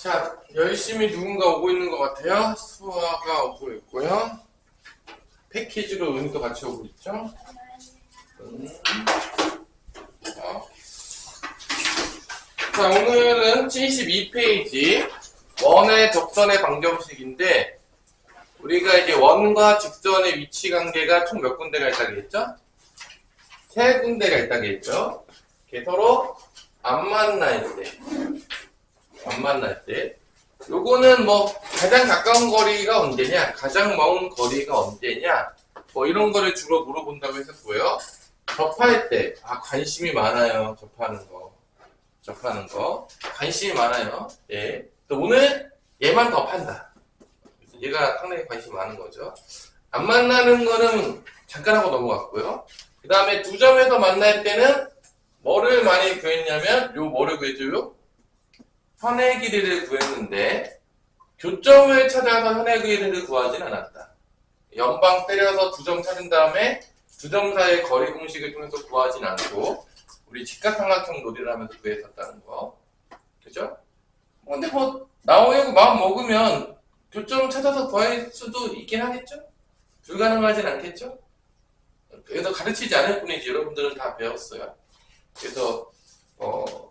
자, 열심히 누군가 오고 있는 것 같아요. 수아가 오고 있고요. 패키지로 은희도 같이 오고 있죠. 자, 오늘은 72페이지 원의 접선의 방정식인데 우리가 이제 원과 직선의 위치 관계가 총 몇 군데가 있다고 했죠? 세 군데가 있다고 했죠. 서로 안 만날 때 요거는 뭐 가장 가까운 거리가 언제냐, 가장 먼 거리가 언제냐, 뭐 이런 거를 주로 물어본다고 했었고요. 접할 때 관심이 많아요. 접하는 거 관심이 많아요. 예. 또 오늘 얘만 더 판다. 얘가 상당히 관심이 많은 거죠. 안 만나는 거는 잠깐 하고 넘어갔고요. 그 다음에 두 점에서 만날 때는 뭐를 많이 구했냐면 뭐를 구했죠? 현의 길이를 구했는데 교점을 찾아서 현의 길이를 구하진 않았다. 연방 때려서 두 점 찾은 다음에 두 점 사이의 거리 공식을 통해서 구하진 않고 우리 직각삼각형 놀이를 하면서 구했었다는 거. 그죠? 근데 나오려고 마음 먹으면 교점 찾아서 구할 수도 있긴 하겠죠? 불가능하진 않겠죠? 그래서 가르치지 않을 뿐이지 여러분들은 다 배웠어요. 그래서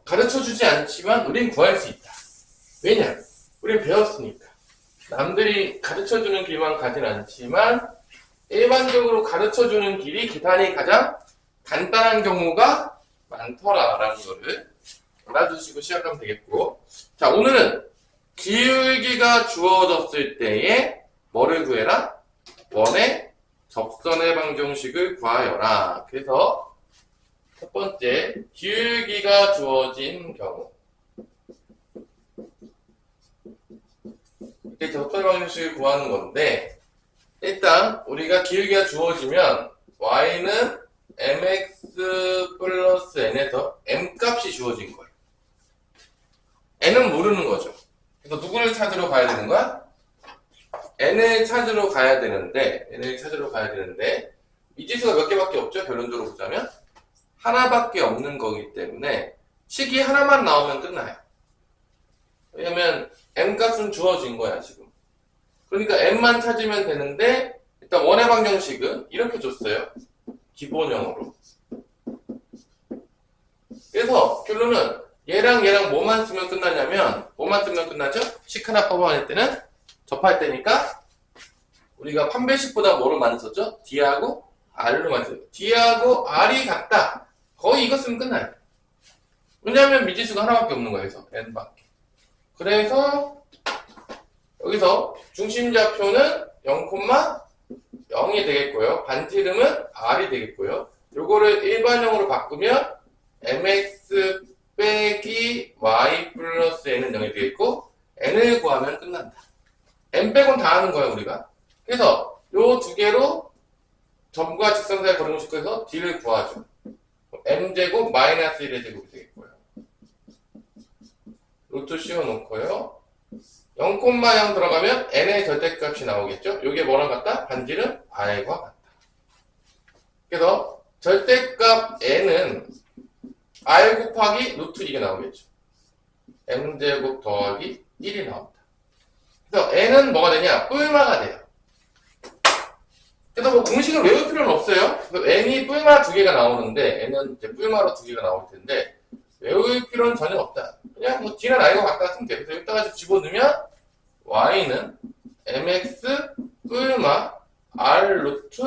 가르쳐주지 않지만 우린 구할 수 있다. 왜냐? 우린 배웠으니까. 남들이 가르쳐주는 길만 가진 않지만 일반적으로 가르쳐주는 길이 계산이 가장 간단한 경우가 많더라라는 거를 알아두시고 시작하면 되겠고, 자, 오늘은 기울기가 주어졌을 때에 뭐를 구해라? 원의 접선의 방정식을 구하여라. 그래서 첫 번째, 기울기가 주어진 경우. 이때 접선의 방정식을 구하는 건데, 일단 우리가 기울기가 주어지면 y는 mx 플러스 n에서 m 값이 주어진 거예요. n은 모르는 거죠. 그래서 누구를 찾으러 가야 되는 거야? n을 찾으러 가야 되는데 이 지수가 몇 개밖에 없죠? 결론적으로 보자면 하나밖에 없는 거기 때문에 식이 하나만 나오면 끝나요. 왜냐면 m 값은 주어진 거야 지금. 그러니까 m만 찾으면 되는데 일단 원의 방정식은 이렇게 줬어요. 기본형으로. 그래서 결론은 얘랑 뭐만 쓰면 끝나냐면 뭐만 쓰면 끝나죠? 식 하나 뽑아낼 때는 접할 때니까 우리가 판별식보다 뭐로 많이 썼죠? D하고 R로 많이 썼죠. D하고 R이 같다. 거의 이거 쓰면 끝나요. 왜냐하면 미지수가 하나밖에 없는 거예요. 그래서 N밖에. 그래서 여기서 중심좌표는 0,0이 되겠고요. 반지름은 R이 되겠고요. 요거를 일반형으로 바꾸면 mx 빼기 y 플러스 n은 0이 되겠고 n을 구하면 끝난다. n 빼곤 다 하는 거예요 우리가. 그래서 요 두 개로 점과 직선 사이 거리 공식에서 d를 구하죠. m제곱 마이너스 1의 제곱이 되겠고요. 루트 씌워놓고요. 0,0 들어가면 n의 절대값이 나오겠죠. 요게 뭐랑 같다? 반지름 r과 같다. 그래서 절대값 n은 r 곱하기 루트 2가 나오겠죠. m제곱 더하기 1이 나옵니다. 그래서 n은 뭐가 되냐? 뿔마가 돼요. 그래서 뭐 공식을 외울 필요는 없어요. 그래서 n이 뿔마 2개가 나오는데 n은 이제 뿔마로 2개가 나올 텐데 외울 필요는 전혀 없다. 그냥 뭐 d는 r과 같다 쓰면 돼요. 그래서 여기다가 집어넣으면 y는 mx 뿔마 r 루트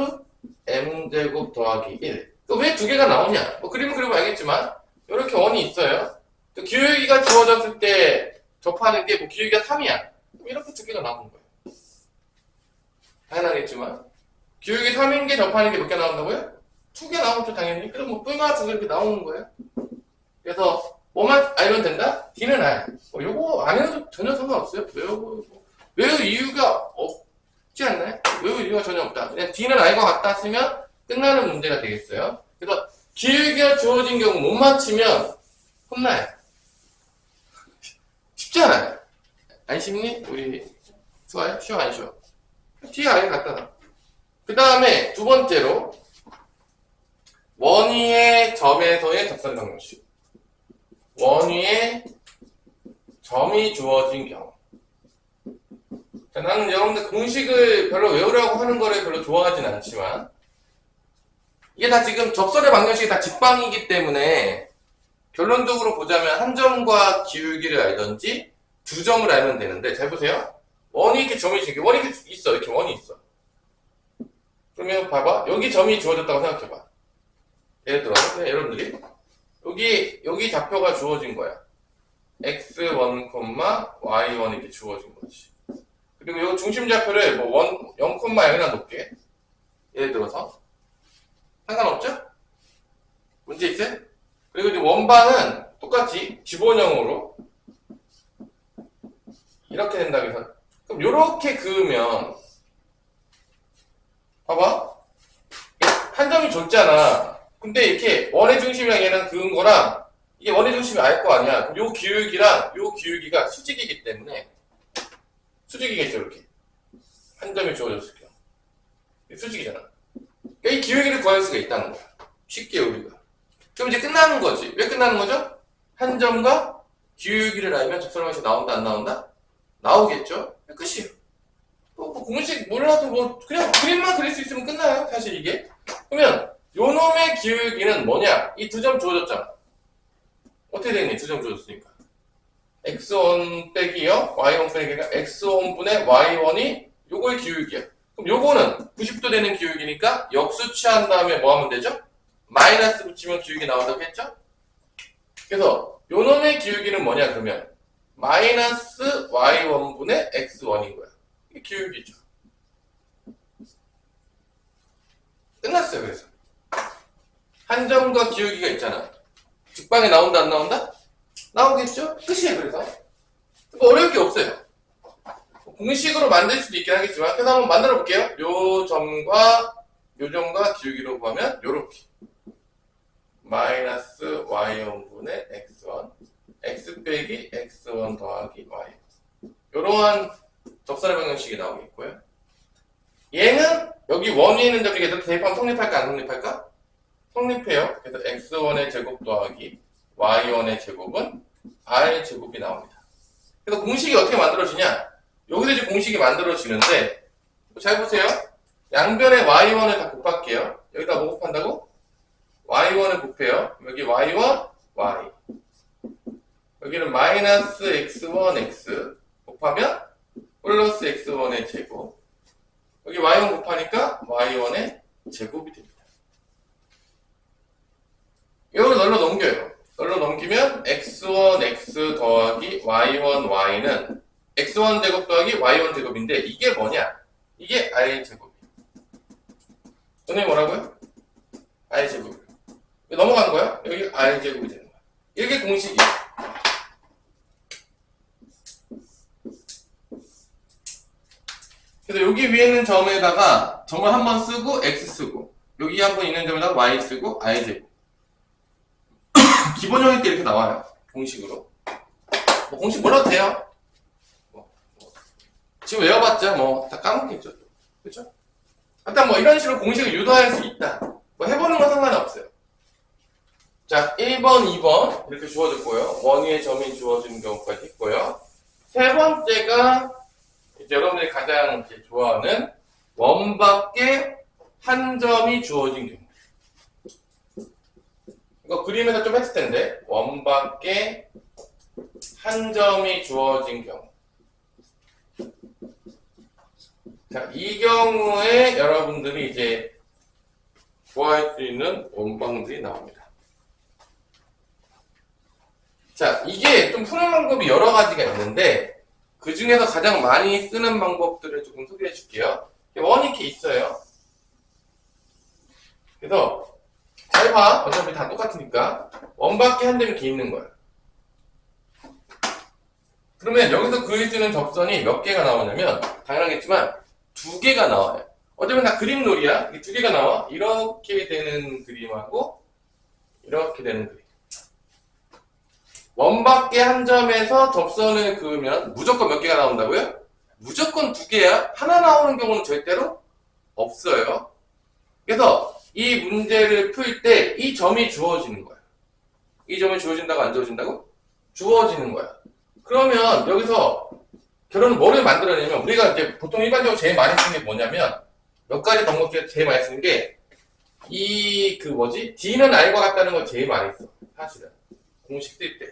m제곱 더하기 1. 왜 2개가 나오냐? 뭐 그림을 그리면 알겠지만 이렇게 원이 있어요. 또 기울기가 주어졌을 때 접하는 게 뭐 기울기가 3이야. 이렇게 2개가 나오는 거예요. 당연하겠지만 기울기 3인 게 접하는 게 몇 개 나온다고요? 2개 나오죠 당연히. 그럼 뭐 뿔마 2개 이렇게 나오는 거예요. 그래서 뭐만 알면 된다? D는 R. 요거 안 해도 전혀 상관없어요. 외울 이유가 없지 않나요? 외울 이유가 전혀 없다. 그냥 D는 R과 같다 쓰면 끝나는 문제가 되겠어요. 그래서 기울기가 주어진 경우 못 맞히면 혼나요. 쉽지 않아요. 안 쉽니? 우리 좋아요? 쉬워 안 쉬워? D가 R과 같다. 그 다음에 두 번째로 원위의 점에서의 접선 방정식. 원위의 점이 주어진 경우. 자, 나는 여러분들 공식을 별로 외우려고 하는 거를 별로 좋아하진 않지만, 이게 다 지금 접선의 방정식이 다 직방이기 때문에, 결론적으로 보자면 한 점과 기울기를 알든지 두 점을 알면 되는데, 잘 보세요. 원이 이렇게 점이 지금 원이 이렇게 있어. 이렇게 원이 있어. 그러면 봐봐. 여기 점이 주어졌다고 생각해봐. 예를 들어서 여러분들이 여기 좌표가 주어진 거야. x1, y1 이렇게 주어진 거지. 그리고 이 중심 좌표를 뭐 0,0이나 놓게. 예를 들어서 상관없죠? 문제 있어요? 그리고 이제 원방은 똑같이 기본형으로 이렇게 된다고 해서, 그럼 요렇게 그으면 봐봐, 한 점이 줬잖아. 근데 이렇게 원의 중심이랑 얘는 그은 거랑, 이게 원의 중심이 알 거 아니야. 그럼 요 기울기랑 요 기울기가 수직이기 때문에, 수직이겠죠, 이렇게. 한 점이 주어졌을 경우. 수직이잖아. 그러니까 이 기울기를 구할 수가 있다는 거야. 쉽게 우리가. 그럼 이제 끝나는 거지. 왜 끝나는 거죠? 한 점과 기울기를 알면 접선방식 나온다, 안 나온다? 나오겠죠? 끝이에요. 뭐 공식 몰라도 뭐 그냥 그림만 그릴 수 있으면 끝나요, 사실 이게. 그러면 요놈의 기울기는 뭐냐? 이 두 점 주어졌잖아. 어떻게 되니? 두 점 주어졌으니까. x1 빼기요, y1 빼기가 x1분의 y1이 요거의 기울기야. 그럼 요거는 90도 되는 기울기니까 역수 취한 다음에 뭐 하면 되죠? 마이너스 붙이면 기울기 나온다고 했죠? 그래서 요놈의 기울기는 뭐냐 그러면 마이너스 y1분의 x1인 거야. 이게 기울기죠. 끝났어요. 그래서 한 점과 기울기가 있잖아. 직방에 나온다 안 나온다? 나오겠죠? 끝이에요. 그래서 뭐 어려울 게 없어요. 공식으로 만들 수도 있긴 하겠지만, 그래서 한번 만들어 볼게요. 요 점과 기울기로 보면 요렇게 마이너스 y1분의 x1 x 빼기 x1 더하기 y, 요러한 접선의 방정식이 나오겠고요. 얘는 여기 원이 있는 점이겠죠. 대입하면 성립할까 안 성립할까? 성립해요. 그래서 x1의 제곱 더하기 y1의 제곱은 r의 제곱이 나옵니다. 그래서 공식이 어떻게 만들어지냐? 여기서 이제 공식이 만들어지는데, 잘 보세요. 양변에 y1을 다 곱할게요. 여기다 뭐 곱한다고? y1을 곱해요. 여기 y1, y. 여기는 마이너스 x1, x 곱하면 플러스 x1의 제곱. 여기 y1 곱하니까 y1의 제곱이 됩니다. 이걸 널로 넘겨요. 널로 넘기면 x1, x 더하기 y1, y는 x1 제곱 더하기 y1 제곱인데, 이게 뭐냐? 이게 r 제곱이에요. 선생님 뭐라고요? r 제곱이에요. 넘어간 거야? 여기 r 제곱이 되는 거야. 이게 공식이에요. 그래서 여기 위에 있는 점에다가 점을 한번 쓰고 x 쓰고, 여기 한번 있는 점에다가 y 쓰고 r 제곱. 기본형일 때 이렇게 나와요. 공식으로. 뭐 공식 몰라도 돼요. 지금 외워봤자 뭐 다 까먹겠죠. 그렇죠? 일단 뭐 이런 식으로 공식을 유도할 수 있다. 뭐 해보는 건 상관없어요. 자, 1번, 2번 이렇게 주어졌고요. 원위의 점이 주어지는 경우까지 있고요. 세 번째가 이제 여러분들이 가장 이제 좋아하는 원밖에 한 점이 주어진 경우. 이거 그림에서 좀 했을 텐데, 원밖에 한 점이 주어진 경우. 자, 이 경우에 여러분들이 이제 구할 수 있는 원방들이 나옵니다. 자, 이게 좀 푸는 방법이 여러 가지가 있는데, 그 중에서 가장 많이 쓰는 방법들을 조금 소개해 줄게요. 원이 이렇게 있어요. 그래서 잘 봐. 어차피 다 똑같으니까. 원밖에 한 점이 이렇게 있는 거예요. 그러면 여기서 그릴 수 있는 접선이 몇 개가 나오냐면, 당연하겠지만 두 개가 나와요. 어쩌면 다 그림놀이야. 두 개가 나와. 이렇게 되는 그림하고 이렇게 되는 그림. 원밖에 한 점에서 접선을 그으면 무조건 몇 개가 나온다고요? 무조건 두 개야. 하나 나오는 경우는 절대로 없어요. 그래서 이 문제를 풀 때 이 점이 주어지는 거야. 이 점이 주어진다고 안 주어진다고? 주어지는 거야. 그러면 여기서 결론은 뭐를 만들어내냐면 우리가 이제 보통 일반적으로 제일 많이 쓰는 게 뭐냐면 몇 가지 방법 중에 제일 많이 쓰는 게 D는 R과 같다는 걸 제일 많이 써. 사실은. 공식 쓸 때.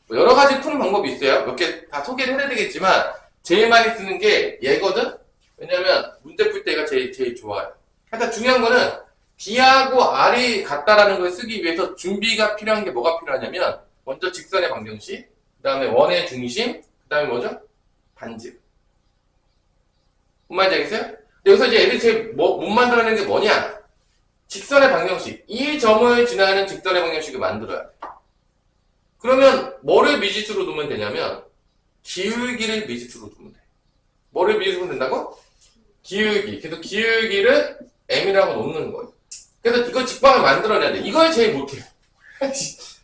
뭐 여러 가지 푸는 방법이 있어요. 몇 개 다 소개를 해야 되겠지만 제일 많이 쓰는 게 얘거든? 왜냐면 문제 풀 때가 제일 좋아요. 하여튼 중요한 거는 D하고 R이 같다라는 걸 쓰기 위해서 준비가 필요한 게 뭐가 필요하냐면 먼저 직선의 방정식, 그 다음에 원의 중심, 그 다음에 뭐죠? 반지름. 뭔 말인지 알겠어요? 근데 여기서 이제 애들이 제일 못 만들어내는 게 뭐냐? 직선의 방정식. 이 점을 지나는 직선의 방정식을 만들어야 돼. 그러면 뭐를 미지수로 두면 되냐면 기울기를 미지수로 두면 돼. 뭐를 미지수로 된다고? 기울기. 그래서 기울기를 m이라고 놓는 거예요. 그래서 이거 직방을 만들어내야 돼. 이걸 제일 못해요.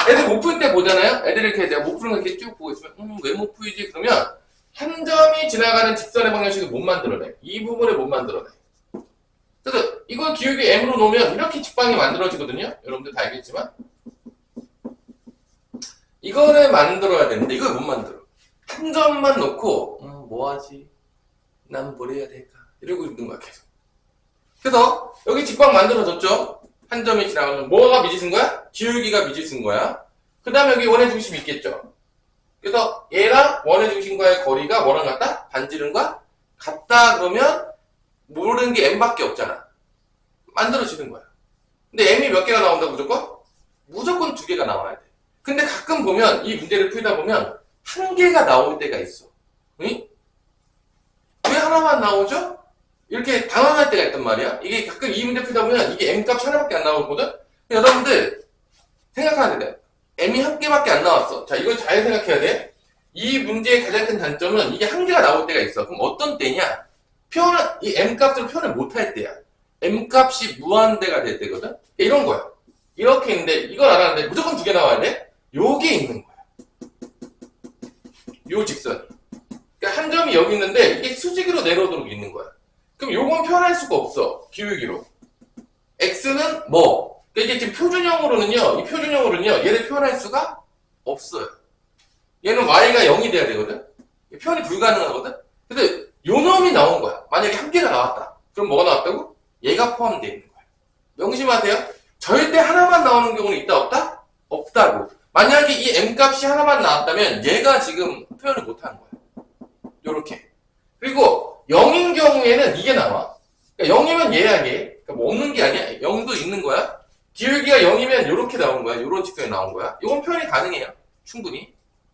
애들 못 풀 때 보잖아요? 애들이 이렇게 내가 못 푸는 거 이렇게 쭉 보고 있으면 왜 못 풀지? 그러면 한 점이 지나가는 직선의 방정식을 못 만들어내. 이 부분을 못 만들어내. 그래서 이걸 기울기 m으로 놓으면 이렇게 직방이 만들어지거든요. 여러분들 다 알겠지만 이거를 만들어야 되는데 이걸 못 만들어. 한 점만 놓고 뭐하지? 난 뭘 해야 될까? 이러고 있는 거야 계속. 그래서 여기 직방 만들어졌죠? 한 점이 지나가면 뭐가 미지수인 거야? 기울기가 미지수인 거야. 그 다음에 여기 원의 중심이 있겠죠? 그래서 얘랑 원의 중심과의 거리가 뭐랑 같다? 반지름과 같다 그러면 모르는 게 m밖에 없잖아. 만들어지는 거야. 근데 m이 몇 개가 나온다 무조건? 무조건 2개가 나와야 돼. 근데 가끔 보면 이 문제를 풀다 보면 1개가 나올 때가 있어. 응? 왜 하나만 나오죠? 이렇게 당황할 때가 있단 말이야. 이게 가끔 이 문제 풀다 보면 이게 m값이 하나밖에 안 나오거든? 여러분들 생각하면 돼. m이 1개밖에 안 나왔어. 자, 이걸 잘 생각해야 돼. 이 문제의 가장 큰 단점은 이게 1개가 나올 때가 있어. 그럼 어떤 때냐? 이 m값으로 표현을 못 할 때야. m값이 무한대가 될 때거든? 이런 거야. 이렇게 있는데 이걸 알았는데 무조건 2개 나와야 돼? 요게 있는 거야. 요 직선이. 그러니까 한 점이 여기 있는데 이게 수직으로 내려오도록 있는 거야. 그럼 요건 표현할 수가 없어. 기울기로. x는 뭐? 그러니까 이게 지금 표준형으로는요. 이 표준형으로는요. 얘를 표현할 수가 없어요. 얘는 y가 0이 돼야 되거든? 표현이 불가능하거든? 근데 요 놈이 나온 거야. 만약에 1개가 나왔다. 그럼 뭐가 나왔다고? 얘가 포함되어 있는 거야. 명심하세요. 절대 하나만 나오는 경우는 있다 없다? 없다고. 만약에 이 m값이 하나만 나왔다면 얘가 지금 표현을 못하는 거야. 요렇게. 그리고 0인 경우에는 이게 나와. 그러니까 0이면 얘야 얘. 그러니까 뭐 없는 게 아니야. 0도 있는 거야. 기울기가 0이면 요렇게 나온 거야. 요런 직선이 나온 거야. 이건 표현이 가능해요. 충분히.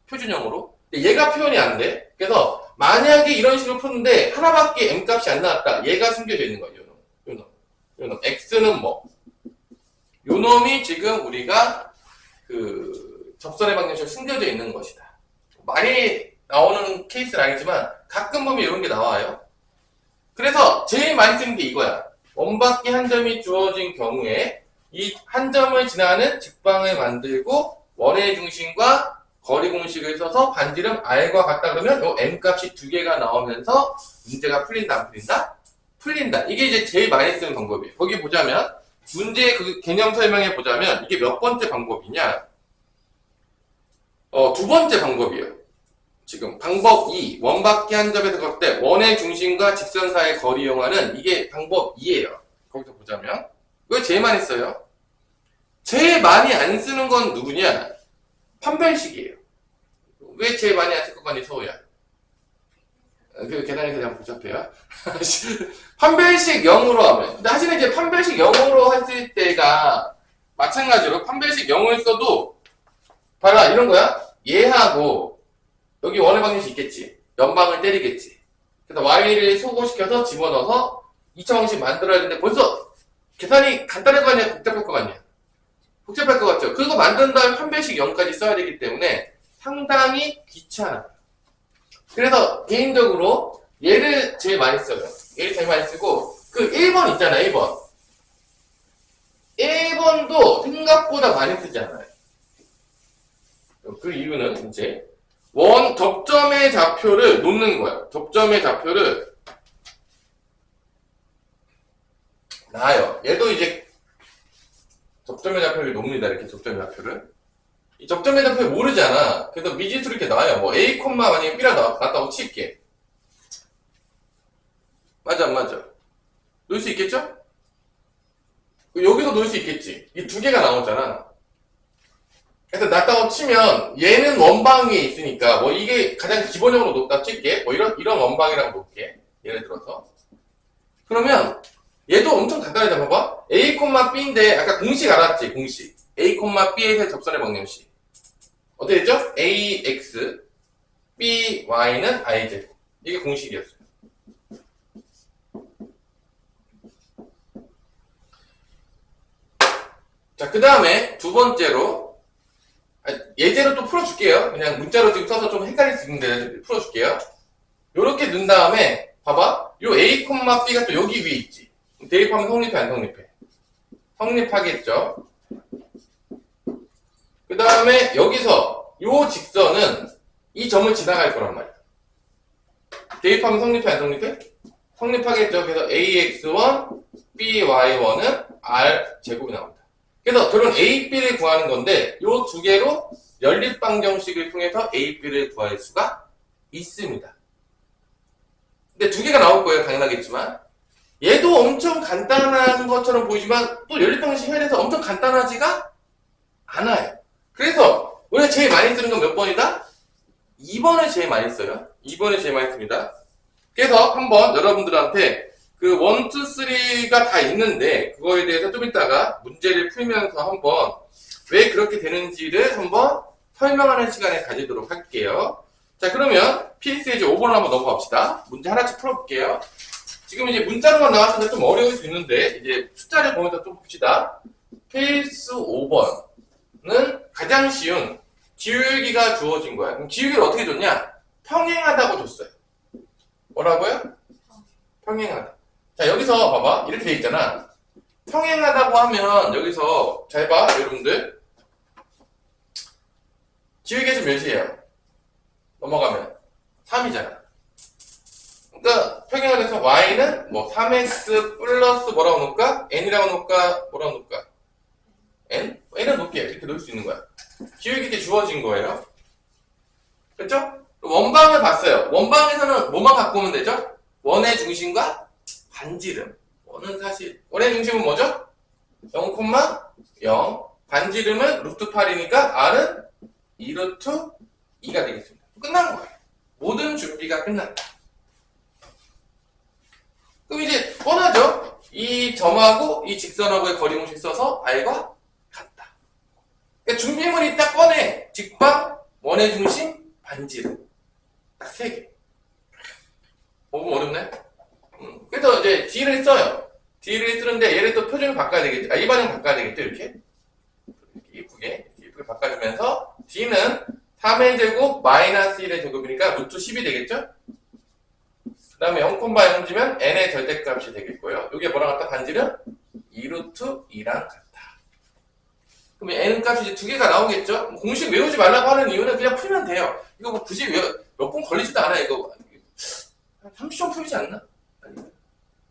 표준형으로. 근데 얘가 표현이 안 돼. 그래서 만약에 이런 식으로 푸는데 하나밖에 m값이 안 나왔다. 얘가 숨겨져 있는 거야. 요 놈. x는 뭐? 요 놈이 지금 우리가 접선의 방정식으로 숨겨져 있는 것이다. 많이 나오는 케이스는 아니지만 가끔 보면 이런 게 나와요. 그래서 제일 많이 쓰는 게 이거야. 원바퀴 한 점이 주어진 경우에 이 한 점을 지나는 직방을 만들고 원의 중심과 거리 공식을 써서 반지름 r과 같다 그러면 요 m값이 2개가 나오면서 문제가 풀린다 안 풀린다? 풀린다. 이게 이제 제일 많이 쓰는 방법이에요. 거기 보자면 문제의 그 개념 설명에 보자면 이게 몇 번째 방법이냐? 2번째 방법이에요. 지금 방법 2, 원바퀴 한 점에서 걸 때 원의 중심과 직선 사이의 거리 이용하는 이게 방법 2예요. 거기서 보자면 이걸 제일 많이 써요. 제일 많이 안 쓰는 건 누구냐? 판별식이에요. 왜 제일 많이 안 쓸 것 같니, 서우야? 그 계산이 그냥 복잡해요. 판별식 0으로 하면. 근데 사실은 이제 판별식 0으로 했을 때가 마찬가지로 판별식 0을 써도 봐라 이런 거야. 얘하고 여기 원의 방정식 있겠지. 연방을 때리겠지. 그래서 y를 소거시켜서 집어넣어서 2차 방식 만들어야 되는데 벌써 계산이 간단할 거 아니야? 복잡할 거 아니야? 복잡할 것 같죠? 그거 만든 다음에 판별식 0까지 써야 되기 때문에 상당히 귀찮아. 그래서 개인적으로 얘를 제일 많이 써요. 얘를 제일 많이 쓰고 그 1번 있잖아 1번. 1번도 생각보다 많이 쓰지 않아요. 그 이유는 이제 접점의 좌표를 놓는 거야. 접점의 좌표를 놔요. 얘도 이제 접점의 좌표를 놉니다. 이렇게 접점의 좌표를. 이 접점배당표를 모르잖아. 그래서 미지수로 이렇게 나와요. 뭐 A, 만약에 B라 나왔다고 칠게. 맞아, 안 맞아? 놓을 수 있겠죠? 여기서 놓을 수 있겠지. 이 두 개가 나오잖아. 그래서 낮다고 치면 얘는 원방에 있으니까 뭐 이게 가장 기본적으로 높다 칠게. 뭐 이런 원방이라고 놓을게. 예를 들어서. 그러면 얘도 엄청 간단하다. 봐봐. A, B인데 아까 공식 알았지? 공식. A, B에서 접선의 방정식. 어떻게 됐죠? AX, BY는 IZ. 이게 공식이었어요. 자, 그 다음에 두 번째로, 예제로 또 풀어줄게요. 그냥 문자로 지금 써서 좀 헷갈릴 수 있는데 풀어줄게요. 요렇게 넣은 다음에, 봐봐. 요 A, B가 또 여기 위에 있지. 대입하면 성립해, 안 성립해? 성립하겠죠? 그 다음에 여기서 요 직선은 이 점을 지나갈 거란 말이야. 대입하면 성립해, 안 성립해? 성립하겠죠? 그래서 AX1, BY1은 R제곱이 나옵니다. 그래서 결론 A, B를 구하는 건데 요 두 개로 연립방정식을 통해서 A, B를 구할 수가 있습니다. 근데 두 개가 나올 거예요. 당연하겠지만 얘도 엄청 간단한 것처럼 보이지만 또 연립방정식 해야 돼서 엄청 간단하지가 않아요. 그래서 우리가 제일 많이 쓰는 건 몇 번이다? 2번을 제일 많이 써요. 2번을 제일 많이 씁니다. 그래서 한번 여러분들한테 그 1, 2, 3가 다 있는데 그거에 대해서 좀 이따가 문제를 풀면서 한번 왜 그렇게 되는지를 한번 설명하는 시간을 가지도록 할게요. 자, 그러면 필수 예제 5번 한번 넘어갑시다. 문제 하나씩 풀어볼게요. 지금 이제 문자로만 나왔으니까 좀 어려울 수 있는데 이제 숫자를 보면서 좀 봅시다. 필수 5번은 가장 쉬운 기울기가 주어진 거야. 그럼 기울기를 어떻게 줬냐? 평행하다고 줬어요. 뭐라고요? 평행하다. 자, 여기서 봐봐. 이렇게 돼 있잖아. 평행하다고 하면 여기서 잘 봐, 여러분들. 기울기가 지금 몇이에요? 넘어가면 3이잖아. 그러니까 평행하면서 y는 뭐 3x 플러스 뭐라고 놓을까? n이라고 놓을까? 뭐라고 놓을까? n? n은 놓을게요. 이렇게 놓을 수 있는 거야. 기울기 주어진 거예요. 그렇죠? 원방을 봤어요. 원방에서는 뭐만 갖고 오면 되죠? 원의 중심과 반지름. 원의 중심은 뭐죠? 0,0. 반지름은 루트 8이니까 r은 2루트 2가 되겠습니다. 끝난 거예요. 모든 준비가 끝났다. 그럼 이제 뻔하죠? 이 점하고 이 직선하고의 거리 공식 써서 r과 같다. 그러니까 준비물이 딱 뻔해. 직방, 원의 중심, 반지름. 딱 3개. 뭐 어렵네? 그래서 이제 D를 써요. D를 쓰는데 얘를 또 표준을 바꿔야 되겠죠. 이 반응 바꿔야 되겠죠. 이렇게 이쁘게 바꿔주면서 D는 3의 제곱 마이너스 1의 제곱이니까 루트 10이 되겠죠. 그 다음에 0,0지면 n의 절대값이 되겠고요. 이게 뭐랑 같다? 반지름 2루트 2랑 같다. 그럼 n 값이 이제 두 개가 나오겠죠. 공식 외우지 말라고 하는 이유는 그냥 풀면 돼요. 이거 뭐 굳이 몇 분 걸리지도 않아요. 이거 30초 풀리지 않나? 아니,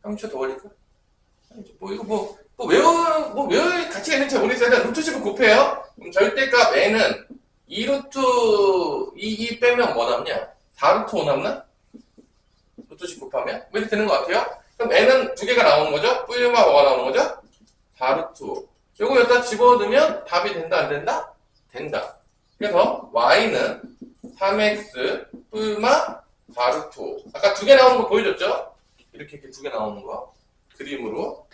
30초 더 걸릴까? 뭐 이거 외울 가치가 있는지 잘 모르겠어요. 일단 루트 10을 곱해요. 그럼 절대값 n은 2루트 2 빼면 뭐 남냐? 4루트 5 남나? 루트 10 곱하면? 뭐 이렇게 되는 것 같아요. 그럼 n은 두 개가 나오는 거죠? 뿌리마 뭐가 나오는 거죠? 4루트 5. 요거 여기다 집어넣으면 답이 된다 안 된다? 된다. 그래서 y는 3x 뿌리마 4루트 5. 아까 두 개 나오는 거 보여줬죠? 이렇게 두 개 나오는 거. 그림으로.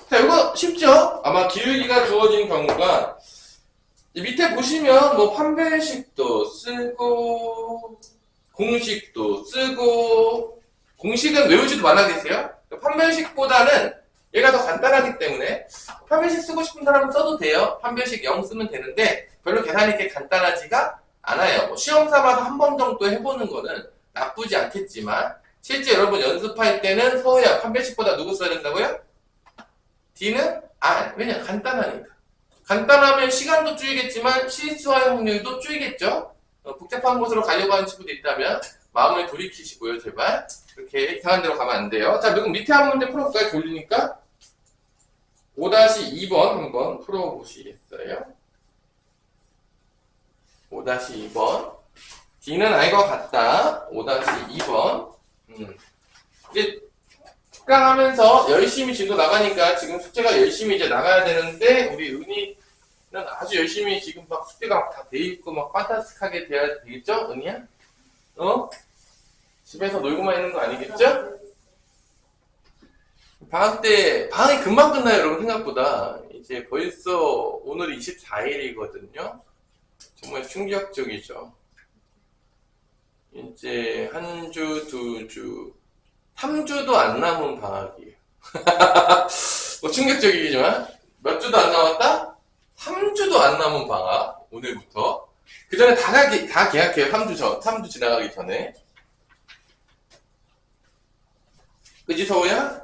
자, 이거 쉽죠? 아마 기울기가 주어진 경우가 밑에 보시면 뭐 판별식도 쓰고 공식도 쓰고 공식은 외우지도 말아주세요. 판별식보다는 얘가 더 간단하기 때문에 판별식 쓰고 싶은 사람은 써도 돼요. 판별식 0 쓰면 되는데 별로 계산이 이렇게 간단하지가 않아요. 뭐 시험 삼아서 한 번 정도 해보는 거는 나쁘지 않겠지만 실제 여러분 연습할 때는 서야 판별식보다 누구 써야 된다고요? D는 R. 왜냐? 간단하니까. 간단하면 시간도 줄이겠지만 실수할 확률도 줄이겠죠? 복잡한 곳으로 가려고 하는 친구도 있다면 마음을 돌이키시고요. 제발. 그렇게 이상한 데로 가면 안 돼요. 자, 그럼 밑에 한 문제 풀어볼까요? 돌리니까 5-2번 한번 풀어보시겠어요? 5-2번. D는 아닌 것 같다. 5-2번. 이제 특강하면서 열심히 진도 나가니까 지금 숙제가 열심히 이제 나가야 되는데 우리 은희는 아주 열심히 지금 막 숙제가 다 돼 있고 막 판타스틱하게 돼야 되겠죠? 은희야? 집에서 놀고만 있는 거 아니겠죠? 방학이 금방 끝나요, 여러분, 생각보다. 이제 벌써 오늘 24일이거든요. 정말 충격적이죠. 이제 한 주, 2주, 3주도 안 남은 방학이에요. 뭐 충격적이지만 몇 주도 안 남았다? 3주도 안 남은 방학. 오늘부터. 그 전에 다 계약해요. 3주 지나가기 전에. 그지, 서우야?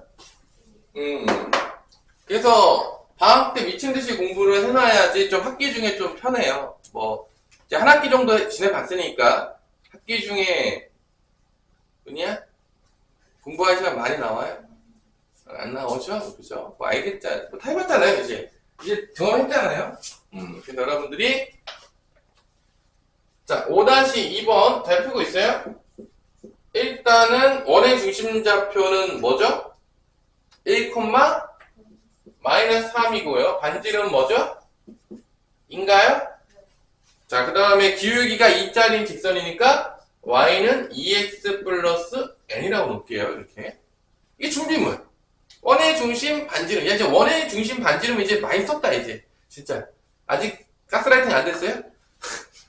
그래서 방학 때 미친 듯이 공부를 해놔야지 좀 학기 중에 좀 편해요. 뭐 이제 한 학기 정도 지내봤으니까 학기 중에 은희야? 공부할 시간 많이 나와요? 안 나오죠? 그죠? 뭐 알겠잖아요. 뭐 다 해봤잖아요, 이제 경험했잖아요. 그래서 여러분들이 자 5-2번 잘 풀고 있어요? 일단은 원의 중심좌표는 뭐죠? 1, 마이너스 3이고요. 반지름 뭐죠? 인가요? 자, 그 다음에 기울기가 2짜리인 직선이니까 y는 2x 플러스 n이라고 놓을게요. 이렇게. 이게 준비물. 원의 중심 반지름. 야, 이제 원의 중심 반지름 이제 많이 썼다, 이제. 진짜. 아직 가스라이팅 안 됐어요?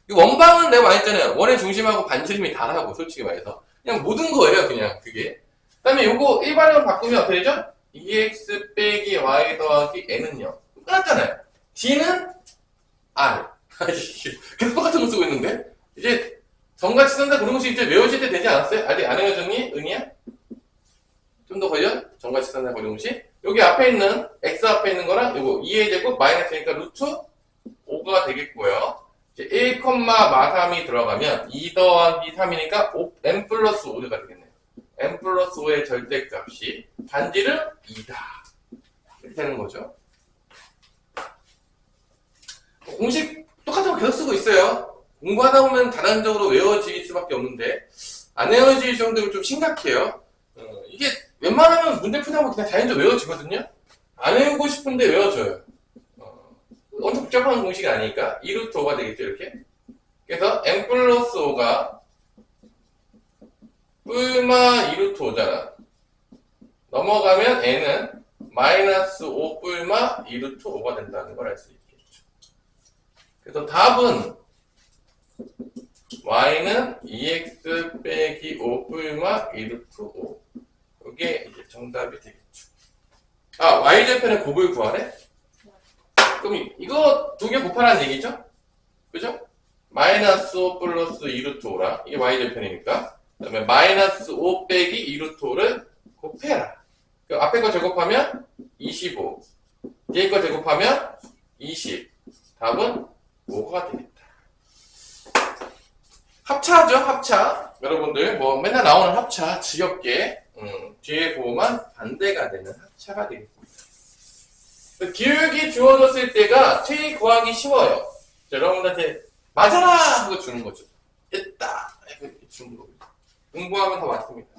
이 원방은 내가 말했잖아요. 원의 중심하고 반지름이 다라고, 솔직히 말해서. 그냥 모든 거예요, 그냥, 그게. 그 다음에 요거 일반으로 바꾸면 어떻게 되죠? 2x 빼기 y 더하기 n은요. 끝났잖아요. d는 r. 계속 똑같은 거 쓰고 있는데? 이제 정같이 쓴다 그런 것이 이제 외워질 때 되지 않았어요? 아직 안 외워졌니? 은희야? 좀 더 걸려? 정같이 쓴다 그런 것이? 여기 앞에 있는 x 앞에 있는 거랑 요거 2의 제곱 마이너스니까 루트 5가 되겠고요. 이제 1, 마3이 들어가면 2 더하기 3이니까 n 플러스 5가 되겠네요. n 플러스 5의 절대값이 반지름 2다. 이렇게 되는 거죠. 공식 똑같은 거 계속 쓰고 있어요. 공부하다 보면 단안적으로 외워질 수밖에 없는데 안 외워질 정도면 좀 심각해요. 이게 웬만하면 문제 푸다 보면 그냥 자연적으로 외워지거든요. 안 외우고 싶은데 외워져요. 엄청 복잡한 공식이 아니니까 2루트 5가 되겠죠, 이렇게. 그래서 n 플러스 5가 뿔마 2루트 5잖아. 넘어가면 n은 마이너스 5 뿔마 2루트 5가 된다는 걸 알 수 있겠죠. 그래서 답은 y는 2x 빼기 5 뿔마 2루트 5. 이게 이제 정답이 되겠죠. 아, y절편의 곱을 구하래? 그럼 이거 두 개 곱하라는 얘기죠? 그죠? 마이너스 5 플러스 2루트 5라. 이게 y절편이니까. 그 다음에 마이너스 5 빼기 2루트 5를 곱해라. 그 앞에 거 제곱하면 25. 뒤에 거 제곱하면 20. 답은 5가 되겠다. 합차죠, 합차. 여러분들, 뭐, 맨날 나오는 합차, 지겹게, 뒤에 보면 반대가 되는 합차가 되겠습니다. 기울기 주어졌을 때가 제일 구하기 쉬워요. 여러분들한테, 맞아라! 하고 주는 거죠. 됐다! 이렇게 주는 거죠. 공부하면 더 맞습니다.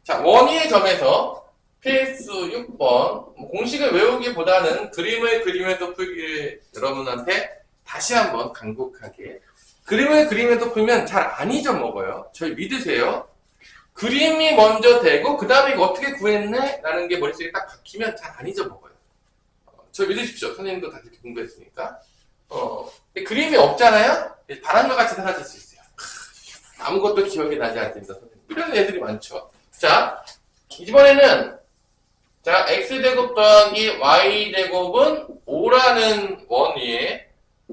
자, 원위의 점에서 필수 6번. 공식을 외우기보다는 그림을 그리면서 풀기를 여러분한테 다시 한번 간곡하게. 그림을 그리면서 풀면 잘 안 잊어먹어요. 저희 믿으세요. 그림이 먼저 되고 그 다음에 이거 어떻게 구했네? 라는 게 머릿속에 딱 박히면 잘 안 잊어먹어요. 저희 믿으십시오. 선생님도 다 그렇게 공부했으니까. 그림이 없잖아요? 바람과 같이 사라질 수 있어요. 아무것도 기억이 나지 않습니다. 선생님. 이런 애들이 많죠. 자, 이번에는 자, x제곱 더하기 y제곱은 5라는 원위에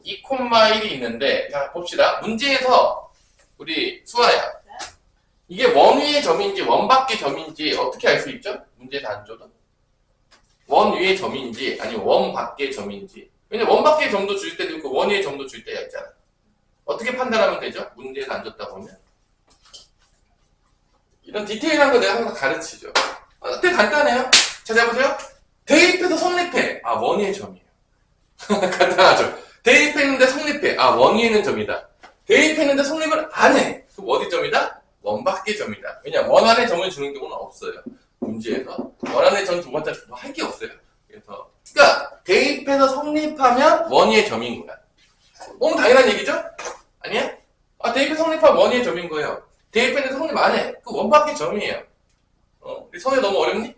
2,1이 있는데, 자, 봅시다. 문제에서, 우리, 수아야. 이게 원위의 점인지, 원밖의 점인지, 어떻게 알 수 있죠? 문제에서 안 줘도. 원위의 점인지, 아니면 원밖의 점인지. 왜냐면 원밖의 점도 줄 때도 있고, 원위의 점도 줄 때가 있잖아. 어떻게 판단하면 되죠? 문제에서 안 줬다 보면. 이런 디테일한 거 내가 항상 가르치죠. 되게 간단해요. 자, 자, 보세요. 대입해서 성립해. 아, 원위의 점이에요. 간단하죠. 대입했는데 성립해. 아, 원 위에 있는 점이다. 대입했는데 성립을 안 해. 그럼 어디 점이다? 원 밖의 점이다. 왜냐, 원 안에 점을 주는 경우는 없어요. 문제에서. 원 안에 점 두 번째 뭐 할 게 없어요. 그래서. 그러니까, 대입해서 성립하면 원 위의 점인 거야. 너무 당연한 얘기죠? 아니야? 아, 대입해서 성립하면 원 위의 점인 거예요. 대입했는데 성립 안 해. 그 원 밖의 점이에요. 성립 너무 어렵니?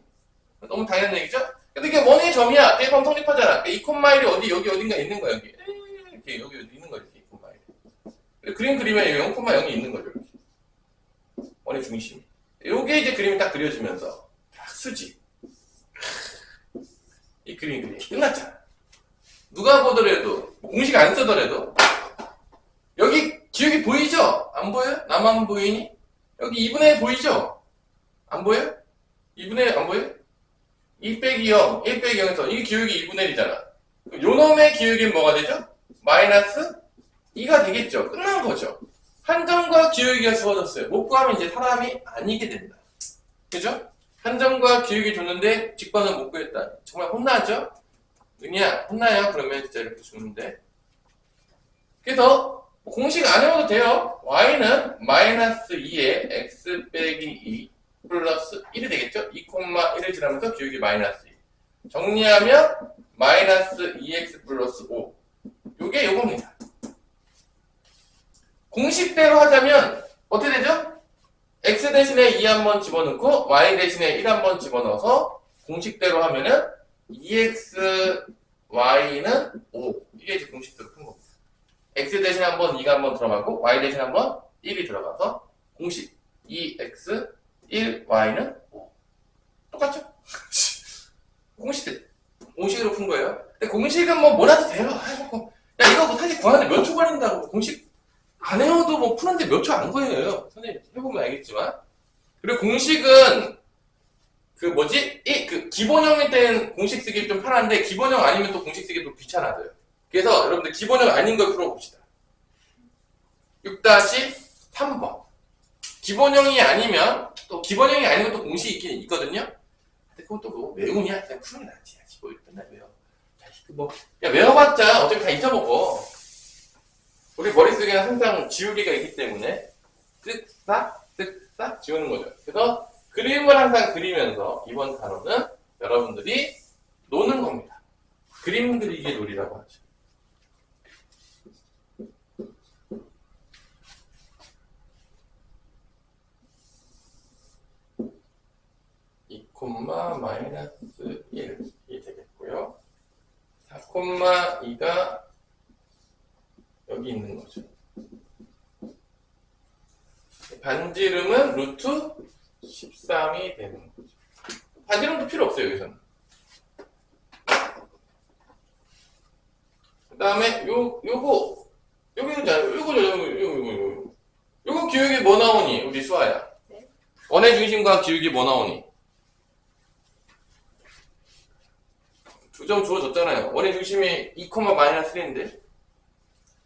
너무 당연한 얘기죠? 근데 이게 원 위의 점이야. 대입하면 성립하잖아. 그러니까 2,1이 어디, 여기 어딘가 있는 거야, 여기. 이렇게, 여기 있는 거야, 이렇게 2,1. 그림 그리면 0,0이 있는 거죠. 이렇게. 원의 중심. 요게 이제 그림이 딱 그려지면서 딱 수지. 이 그림이 끝났잖아. 누가 보더라도 공식 안 쓰더라도 여기 기억이 보이죠? 안 보여요? 나만 보이니? 여기 2분의 1 보이죠? 안 보여요? 2분의 1 안 보여요? 2 빼기 0, 1 빼기 0에서 이게 기울기 2분의 1이잖아. 요 놈의 기울기는 뭐가 되죠? 마이너스 2가 되겠죠. 끝난 거죠. 한 점과 기울기가 주어졌어요. 못 구하면 이제 사람이 아니게 된다. 그죠? 한 점과 기울기 줬는데 직방을 못 구했다. 정말 혼나죠? 은희야, 혼나요? 그러면 진짜 이렇게 주는데. 그래서 공식 안 해봐도 돼요. y는 마이너스 2에 x 빼기 2 플러스 1이 되겠죠? 2,1을 지나면서 기울기 마이너스 2. 정리하면 마이너스 2x 플러스 5. 요게 요겁니다. 공식대로 하자면 어떻게 되죠? x 대신에 2 한번 집어넣고 y 대신에 1 한번 집어넣어서 공식대로 하면은 2x y는 5. 이게 이제 공식대로 푼 겁니다. x 대신에 한번 2가 한번 들어가고 y 대신에 한번 1이 들어가서 공식 2x 1y는 5. 똑같죠? 공식으로 푼 거예요. 근데 공식은 뭐 뭐라도 돼요. 야, 이거 뭐 사실 구하는데 몇 초 걸린다고. 공식 안 해도 뭐 푸는데 몇 초 안 걸려요. 선생님 해보면 알겠지만. 그리고 공식은 그 뭐지? 그 기본형일 때는 공식 쓰기 좀 편한데 기본형 아니면 또 공식 쓰기 또 귀찮아져요. 그래서 여러분들 기본형 아닌 걸 풀어봅시다. 6-3번. 기본형이 아니면 또 기본형이 아닌 것도 공식이 있긴 있거든요. 근데 그것도 뭐 외우냐? 그냥 풀면 낫지. 뭐 맨날 외워. 뭐, 야, 외워봤자 어차피 다 잊어먹어. 우리 머릿속에는 항상 지우개가 있기 때문에 쓱싹 지우는 거죠. 그래서 그림을 항상 그리면서 이번 단어는 여러분들이 노는 겁니다. 그림 그리기의 놀이라고 하죠. 마이너스 1이 되겠고요. 4,2가 여기 있는 거죠. 반지름은 루트 13이 되는 거죠. 반지름도 필요 없어요, 여기서는. 그 다음에 요거 기울기 뭐 나오니? 우리 수아야. 네. 원의 중심과 기울기 뭐 나오니? 두 점 주어졌잖아요. 원의 중심이 2,-3인데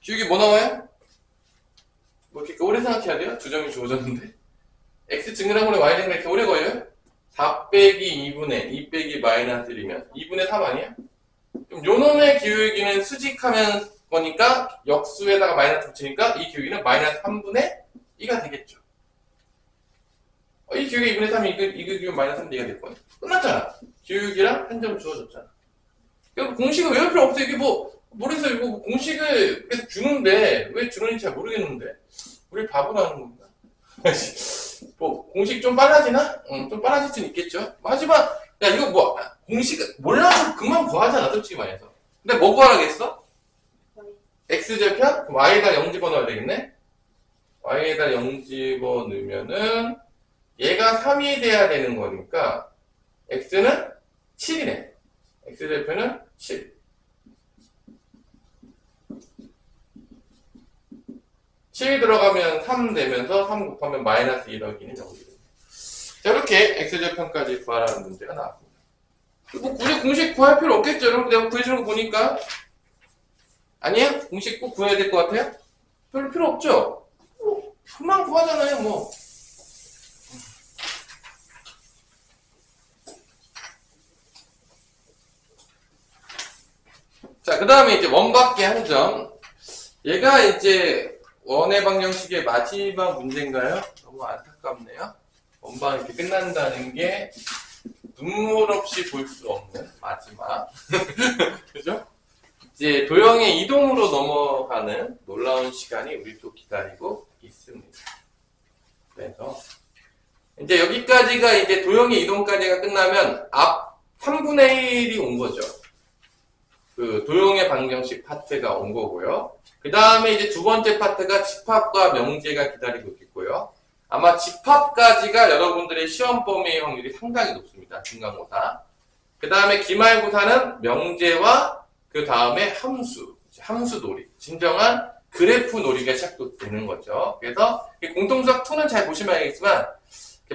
기울기 뭐 나와요? 뭐 이렇게 오래 생각해야 돼요? 두 점이 주어졌는데 x 증근하고는 y 증근 이렇게 오래 걸려요? 4 빼기 2분의 2 빼기 마이너스 1이면 2분의 3 아니야? 그럼 요놈의 기울기는 수직하면 거니까 역수에다가 마이너스 붙이니까 이 기울기는 마이너스 3분의 2가 되겠죠. 이 기울기 2분의 3이 이 기울기는 마이너스 3분의 2가 될 거예요. 끝났잖아. 기울기랑 한 점 주어졌잖아. 그럼 공식을 외울 필요 없어. 이게 뭐 모르겠어. 이거 공식을 계속 주는데 왜 주는지 잘 모르겠는데 우리 바보라는 건가? 뭐 공식 좀 빨라지나? 좀 빨라질 수는 있겠죠. 하지만 야 이거 뭐 공식 몰라도 금방 구하잖아 솔직히 말해서. 근데 뭐 구하라겠어? x절편? y에다 0 집어넣어야 되겠네? y에다 0 집어넣으면은 얘가 3이 돼야 되는 거니까 x는 7이네. x절편은 7. 7 들어가면 3 되면서 3 곱하면 마이너스 1하기는 0이 됩니다. 자, 이렇게 x절편까지 구하라는 문제가 나왔습니다. 뭐 굳이 공식 구할 필요 없겠죠? 여러분 내가 구해주는 거 보니까 아니에요? 공식 꼭 구해야 될 것 같아요? 별로 필요 없죠? 금방 구하잖아요 뭐. 자, 그 다음에 이제 원밖에 한 점. 얘가 이제 원의 방정식의 마지막 문제인가요? 너무 안타깝네요. 원방 이렇게 끝난다는 게 눈물 없이 볼 수 없는 마지막. 그죠? 이제 도형의 이동으로 넘어가는 놀라운 시간이 우리 또 기다리고 있습니다. 그래서 이제 여기까지가 이제 도형의 이동까지가 끝나면 앞 3분의 1이 온 거죠. 그 도형의 방정식 파트가 온 거고요. 그 다음에 이제 두 번째 파트가 집합과 명제가 기다리고 있겠고요. 아마 집합까지가 여러분들의 시험 범위의 확률이 상당히 높습니다. 중간고사. 그 다음에 기말고사는 명제와 그 다음에 함수 놀이. 진정한 그래프 놀이가 시작되는 거죠. 그래서 공통수학 2는 잘 보시면 알겠지만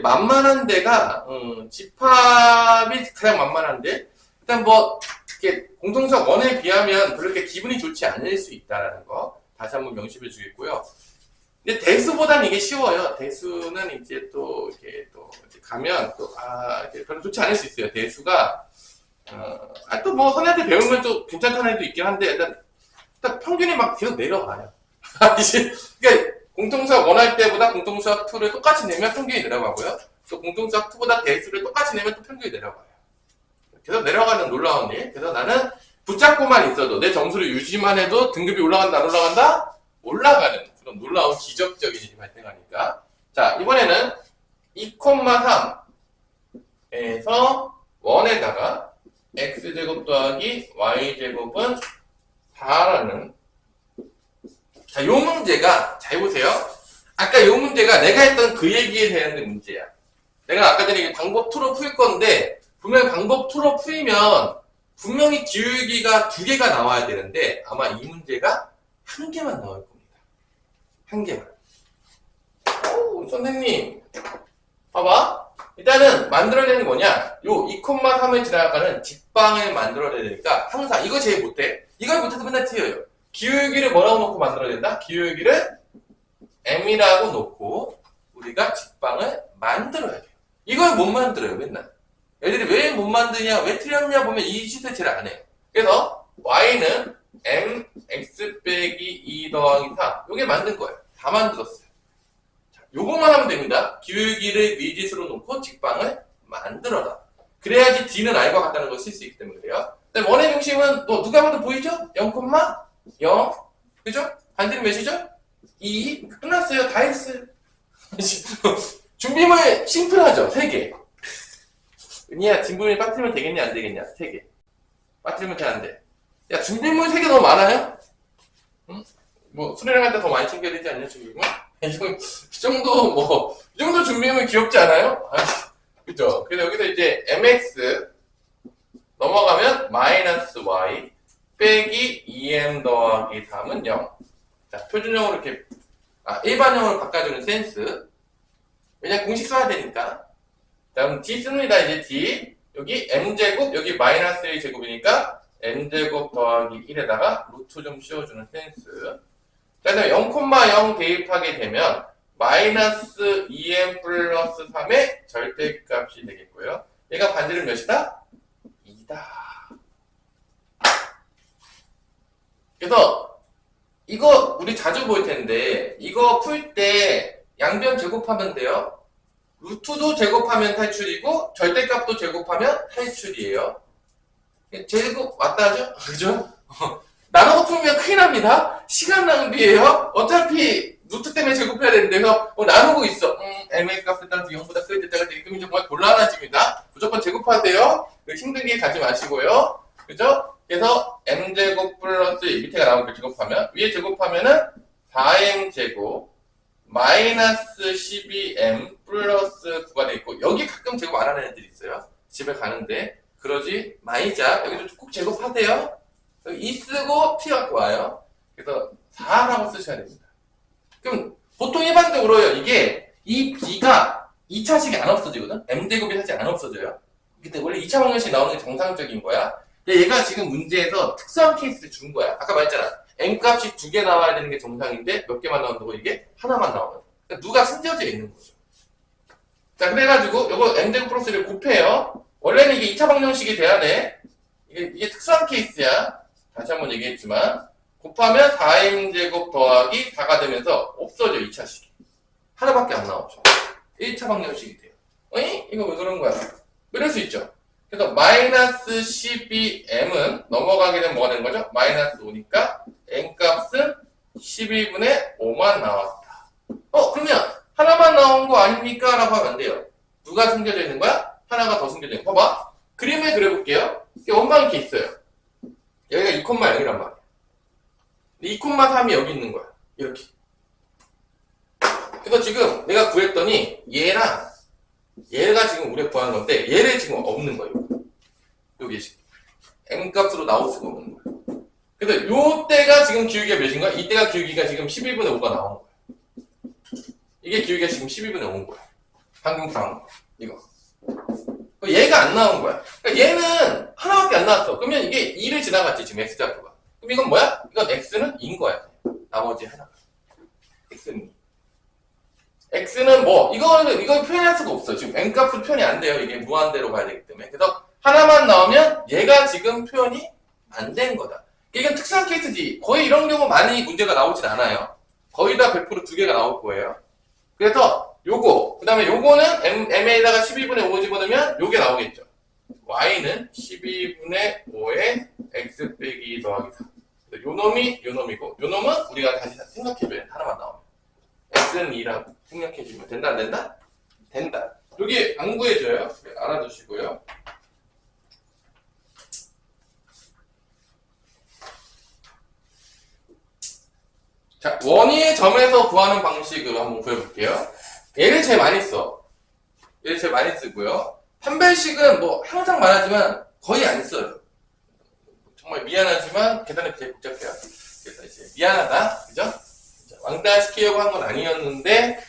만만한 데가 집합이 가장 만만한데 일단 뭐 이렇게 공통수학 1에 비하면 그렇게 기분이 좋지 않을 수 있다는 거 다시 한번 명심해 주겠고요. 근데 대수보다는 이게 쉬워요. 대수는 이제 또 이렇게 또 이제 가면 또 이렇게 별로 좋지 않을 수 있어요. 대수가 또 뭐 선생님한테 배우면 또 괜찮다는 애도 있긴 한데 일단 평균이 막 계속 내려가요. 그러니까 공통수학 1 할 때보다 공통수학 2를 똑같이 내면 평균이 내려가고요. 또 공통수학 2보다 대수를 똑같이 내면 또 평균이 내려가요. 계속 내려가는 놀라운 일. 그래서 나는 붙잡고만 있어도 내 점수를 유지만 해도 등급이 올라간다 안 올라간다? 올라가는 그런 놀라운 기적적인 일이 발생하니까. 자, 이번에는 2,3에서 1에다가 x제곱 더하기 y제곱은 4라는 자, 요 문제가 잘 보세요. 아까 요 문제가 내가 했던 그 얘기에 대한 문제야. 내가 아까 전에 방법 2로 풀 건데 분명히 방법 2로 풀면 분명히 기울기가 2개가 나와야 되는데 아마 이 문제가 1개만 나올 겁니다. 1개만. 오, 선생님. 봐봐. 일단은 만들어내는 뭐냐? 요 2,3을 지나가는 직방을 만들어내야 되니까 항상 이거 제일 못해. 이걸 못해도 맨날 틀려요. 기울기를 뭐라고 놓고 만들어야 된다? 기울기를 m이라고 놓고 우리가 직방을 만들어야 돼요. 이걸 못 만들어요, 맨날. 애들이 왜 못 만드냐, 왜 틀렸냐 보면 이 시대 제일 안 해요. 그래서 y는 mx 빼기 2 더하기 3. 요게 만든 거예요. 다 만들었어요. 자, 요것만 하면 됩니다. 기울기를 미지수로 놓고 직방을 만들어라. 그래야지 d는 r과 같다는 걸 쓸 수 있기 때문에 그래요. 근데 원의 중심은 또 누가 봐도 보이죠? 0, 0. 그죠? 반지름 몇이죠? 2. 끝났어요. 다 했어요. 준비물 심플하죠? 3개. 은희야, 준비물 빠뜨리면 되겠냐, 안 되겠냐? 3개. 빠뜨리면 돼, 안 돼? 야, 준비물 3개 너무 많아요? 응? 뭐, 수련회 갈 때 더 많이 챙겨야 되지 않냐, 준비물? 이 정도 준비물 귀엽지 않아요? 그죠? 그래서 여기서 이제 mx 넘어가면 마이너스 y 빼기 2m 더하기 3은 0. 자, 표준형으로 이렇게, 일반형으로 바꿔주는 센스. 왜냐면 공식 써야 되니까. 다음 d 씁니다, 이제 d. 여기 m제곱, 여기 마이너스 1제곱이니까 m제곱 더하기 1에다가 루트 좀 씌워주는 센스. 자, 그다음에 0,0 대입하게 되면 마이너스 2m 플러스 3의 절대값이 되겠고요. 얘가 반지름 몇이다? 2다. 그래서 이거 우리 자주 볼 텐데 이거 풀 때 양변 제곱하면 돼요. 루트도 제곱하면 탈출이고 절대값도 제곱하면 탈출이에요. 제곱 맞다 하죠? 그죠? 나눠서 풀면 큰일 납니다. 시간 낭비예요. 어차피 루트 때문에 제곱해야 되는데 그래서 나누고 있어. mx 값에 따라서 0보다 크게 됐다가 되게끔 정말 곤란해집니다. 무조건 제곱하세요. 힘들게 가지 마시고요. 그죠? 그래서 m제곱 플러스 밑에가 나온 걸 제곱하면 위에 제곱하면은 4m제곱 마이너스 12m 플러스 9가 되있고 여기 가끔 제곱 안 하는 애들이 있어요. 집에 가는데 그러지 마이자 여기도 꼭 제곱하세요. 여기 2 쓰고 t 갖고 와요. 그래서 4라고 쓰셔야 됩니다. 그럼 보통 일반적으로요. 이게 이 b가 2차식이 안 없어지거든. m제곱이 사실 안 없어져요. 근데 원래 2차 방정식 나오는 게 정상적인 거야. 근데 얘가 지금 문제에서 특수한 케이스를 준 거야. 아까 말했잖아. m값이 2개 나와야 되는 게 정상인데 몇 개만 나온다고 이게 하나만 나오는. 그러니까 누가 숨겨져 있는 거죠. 자, 그래가지고 요거 m제곱 플러스를 곱해요. 원래는 이게 2차 방정식이 돼야 돼. 이게 특수한 케이스야. 다시 한번 얘기했지만 곱하면 4m제곱 더하기 4가 되면서 없어져 2차식이. 하나밖에 안 나오죠. 1차 방정식이 돼요. 어이? 이거 왜 그런 거야? 이럴 수 있죠. 그래서 마이너스 12m은 넘어가게 되면 뭐가 되는 거죠? 마이너스 5니까 n값은 12분의 5만 나왔다. 그러면 하나만 나온 거 아닙니까? 라고 하면 안 돼요. 누가 숨겨져 있는 거야? 하나가 더 숨겨져 있는 거야. 봐봐. 그림을 그려볼게요. 원방이 이렇게 있어요. 여기가 2,0이란 말이야. 2,3이 여기 있는 거야. 이렇게. 그래서 지금 내가 구했더니 얘랑 얘가 지금 우리가 구하는 건데 얘를 지금 없는 거예요. 여기 지금 n값으로 나올 수가 없는 거예요. 그래서 요 때가 지금 기울기가 몇인 거야? 이때가 기울기가 지금 12분의 5가 나오는 거야. 이게 기울기가 지금 12분의 5인 거야. 방금 구한 거. 이거. 얘가 안 나온 거야. 그러니까 얘는 하나밖에 안 나왔어. 그러면 이게 2를 지나갔지, 지금 x좌표가. 그럼 이건 뭐야? 이건 x는 2인 거야. 나머지 하나가. x는 2. x는 뭐, 이걸 표현할 수가 없어. 지금 n값은 표현이 안 돼요. 이게 무한대로 가야 되기 때문에. 그래서 하나만 나오면 얘가 지금 표현이 안 된 거다. 이건 특수한 케이스지. 거의 이런 경우 많이 문제가 나오진 않아요. 거의 다 100% 두 개가 나올 거예요. 그래서 요거, 그 다음에 요거는 m에다가 12분의 5 집어넣으면 요게 나오겠죠. y는 12분의 5에 x 빼기 2 더하기 4. 요 놈이 요 놈이고, 요 놈은 우리가 다시 생각해줘야 돼. 하나만 나오면. x는 2라고 생각해주면 된다, 안 된다? 된다. 여기 안 구해줘요. 알아두시고요. 자, 원위의 점에서 구하는 방식으로 한번 구해볼게요. 얘를 제일 많이 써. 얘를 제일 많이 쓰고요. 판별식은 뭐 항상 말하지만 거의 안 써요. 정말 미안하지만 계산이 되게 복잡해요. 그래서 이제 미안하다, 그죠? 왕따 시키려고 한 건 아니었는데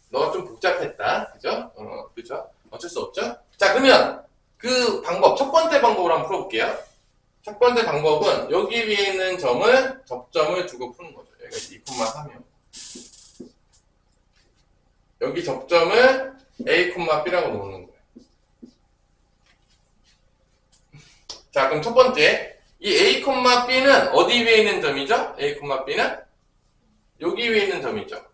너가 좀 복잡했다, 그죠? 그죠? 어쩔 수 없죠? 자, 그러면 그 방법, 첫 번째 방법으로 한번 풀어볼게요. 첫 번째 방법은 여기 위에 있는 점을 접점을 두고 푸는 거죠. 여기가 2,3이요. 여기 접점을 A, B라고 놓는 거예요. 자, 그럼 첫 번째, 이 A, B는 어디 위에 있는 점이죠? A, B는 여기 위에 있는 점이죠.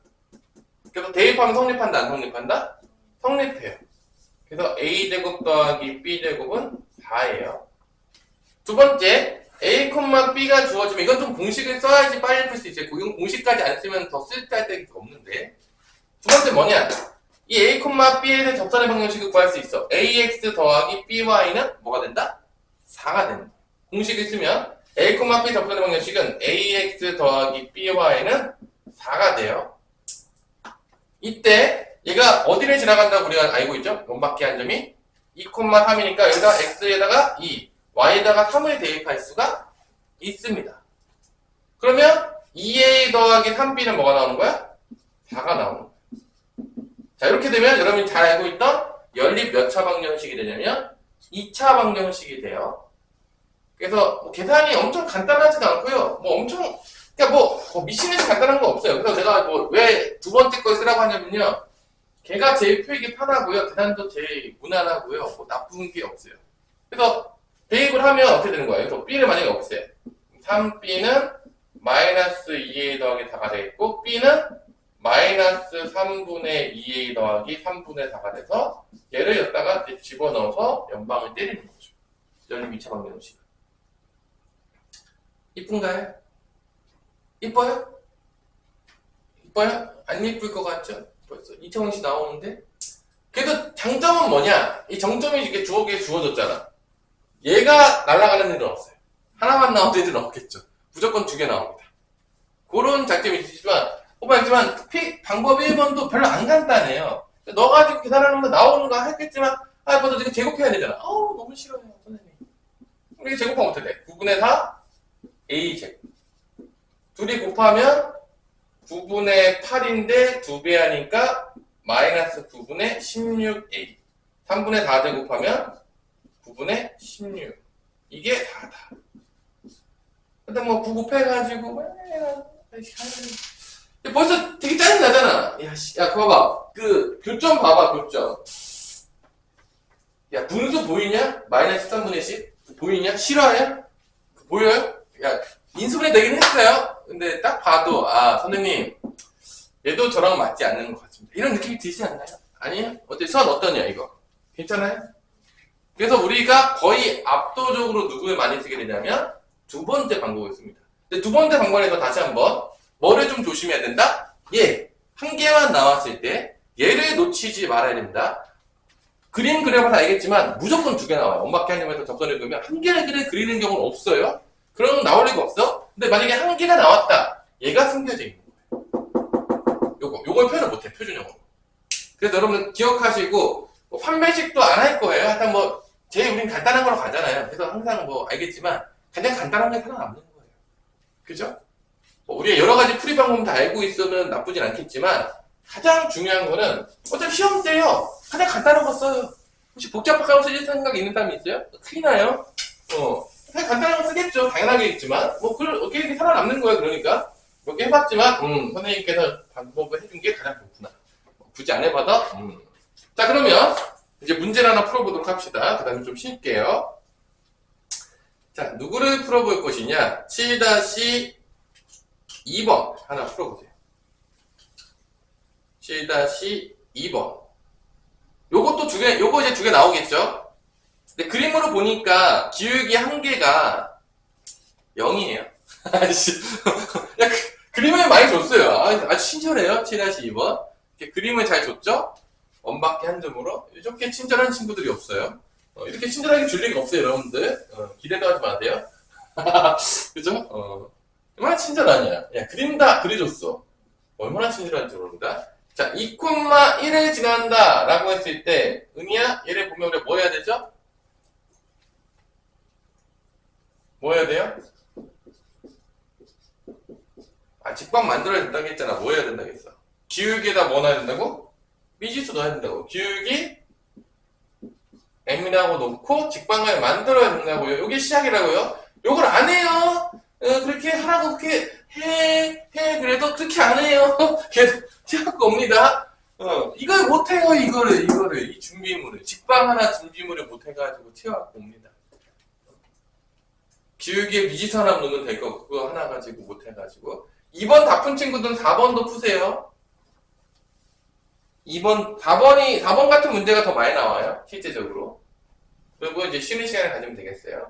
그래서 대입하면 성립한다, 안 성립한다? 성립해요. 그래서 A제곱 더하기 B제곱은 4예요. 두 번째, A, B가 주어지면 이건 좀 공식을 써야지 빨리 풀 수 있어요. 이건 공식까지 안 쓰면 더 쓸데가 없는데. 두 번째 뭐냐? 이 A, B에 대한 접선의 방정식을 구할 수 있어. AX 더하기 BY는 뭐가 된다? 4가 된다. 공식을 쓰면 A, B 접선의 방정식은 AX 더하기 BY는 4가 돼요. 이때 얘가 어디를 지나간다고 우리가 알고 있죠? 원바퀴 한 점이 2,3이니까 여기다 X에다가 2, Y에다가 3을 대입할 수가 있습니다. 그러면 2A 더하기 3B는 뭐가 나오는 거야? 4가 나오는 거야. 자, 이렇게 되면 여러분이 잘 알고 있던 연립 몇 차 방정식이 되냐면 2차 방정식이 돼요. 그래서 뭐 계산이 엄청 간단하지도 않고요. 뭐 엄청 그러니까 뭐 미신에서 간단한 거 없어요. 그래서 제가 뭐 왜 두 번째 걸 쓰라고 하냐면요. 걔가 제일 풀기 편하고요. 계산도 제일 무난하고요. 뭐 나쁜 게 없어요. 그래서 대입을 하면 어떻게 되는 거예요? 그래서 B를 만약에 없애요. 3B는 마이너스 2A 더하기 4가 되겠고 B는 마이너스 3분의 2A 더하기 3분의 4가 돼서 얘를 여기다가 집어넣어서 연방을 때리는 거죠. 연립 2차 방정식. 이쁜가요? 이뻐요? 이뻐요? 안 이쁠 것 같죠? 벌써 2차 방정식 나오는데? 그래도 장점은 뭐냐? 이 정점이 이렇게 주어졌잖아. 얘가 날아가는 일은 없어요. 하나만 나오는 일은 없겠죠. 무조건 2개 나옵니다. 그런 장점이 있지만 방법 1번도 별로 안 간단해요. 너 가지고 계산하는 거 나오는 거 하겠지만 벌써 지금 제곱해야 되잖아. 너무 싫어요, 선생님. 이게 제곱하면 어떻게 돼? 9분의 4 A제곱. 둘이 곱하면 9분의 8인데 2배 하니까 마이너스 9분의 16A. 3분의 4 제곱하면 9분의 16. 이게 4다. 근데 뭐 9 곱해가지고 벌써 되게 짜증나잖아. 야, 그거 봐봐. 교점 봐봐, 교점. 야, 분수 보이냐? 마이너스 13분의 10? 보이냐? 실화야? 보여요? 야, 인수분해 되긴 했어요. 근데 딱 봐도, 아, 선생님, 얘도 저랑 맞지 않는 것 같습니다. 이런 느낌이 들지 않나요? 아니에요? 어때? 선 어떠냐, 이거? 괜찮아요? 그래서 우리가 거의 압도적으로 누구에 많이 쓰게 되냐면, 두 번째 방법을 씁니다. 근데 두 번째 방법에서 다시 한번, 뭐를 좀 조심해야 된다? 한 개만 나왔을 때, 얘를 놓치지 말아야 된다. 그림 그려봐서 알겠지만, 무조건 두 개 나와요. 엄마께 하려면 접선을 그리면, 한 개를 그리는 경우는 없어요. 그러면 나올 리가 없어. 근데 만약에 한 개가 나왔다. 얘가 숨겨져 있는 거예요. 요걸 표현을 못해, 표준형으로. 그래서 여러분 기억하시고, 뭐 판매식도 안 할 거예요. 하여튼 뭐, 제일 우린 간단한 걸로 가잖아요. 그래서 항상 뭐, 알겠지만, 가장 간단한 게 살아남는 거예요. 그죠? 뭐 우리가 여러 가지 풀이 방법 다 알고 있으면 나쁘진 않겠지만, 가장 중요한 거는, 어차피 시험 때요. 가장 간단한 거 써요. 혹시 복잡하게 쓰실 생각 있는 사람이 있어요? 큰일 나요. 그냥 간단한 거 쓰겠죠. 당연하겠지만, 뭐, 이렇게 살아남는 거예요. 그러니까. 몇 개 해봤지만, 선생님께서 방법을 해준 게 가장 좋구나. 굳이 안 해봐도, 자, 그러면, 이제 문제를 하나 풀어보도록 합시다. 그 다음에 좀 쉴게요. 자, 누구를 풀어볼 것이냐? 7-2번 하나 풀어보세요. 7-2번. 요것도 요거 이제 두 개 나오겠죠? 근데 그림으로 보니까 기울기 한 개가 0이에요. 아저씨. 야, 그림을 많이 줬어요. 아주 친절해요. 7-2번. 그림을 잘 줬죠? 원밖에 한 점으로. 이렇게 친절한 친구들이 없어요. 이렇게 친절하게 줄 리가 없어요, 여러분들. 기대도 하지 마세요. 그죠? 얼마나 친절하냐. 야, 그림 다 그려줬어. 얼마나 친절한지 모릅니다. 자, 2,1을 지난다 라고 했을 때, 은희야, 얘를 보면 우리가 뭐 해야 되죠? 뭐 해야 돼요? 직방 만들어야 된다고 했잖아. 뭐 해야 된다고 했어? 기울기에다 뭐 넣어야 된다고? 미지수 넣어야 된다고. 기울기 m이라고 놓고 직방을 만들어야 된다고요. 요게 시작이라고요. 요걸 안 해요. 그렇게 하라고 그렇게 해. 그래도 그렇게 안 해요. 계속 티갖고 옵니다. 이걸 못해요. 이거를. 이 준비물을. 직방 하나 준비물을 못해가지고 튀어갖고 옵니다. 기울기에 미지수 하나 넣으면 될 거고, 그거 하나 가지고 못해가지고. 2번 다 푼 친구들은 4번도 푸세요. 4번 같은 문제가 더 많이 나와요. 실제적으로. 그리고 이제 쉬는 시간을 가지면 되겠어요.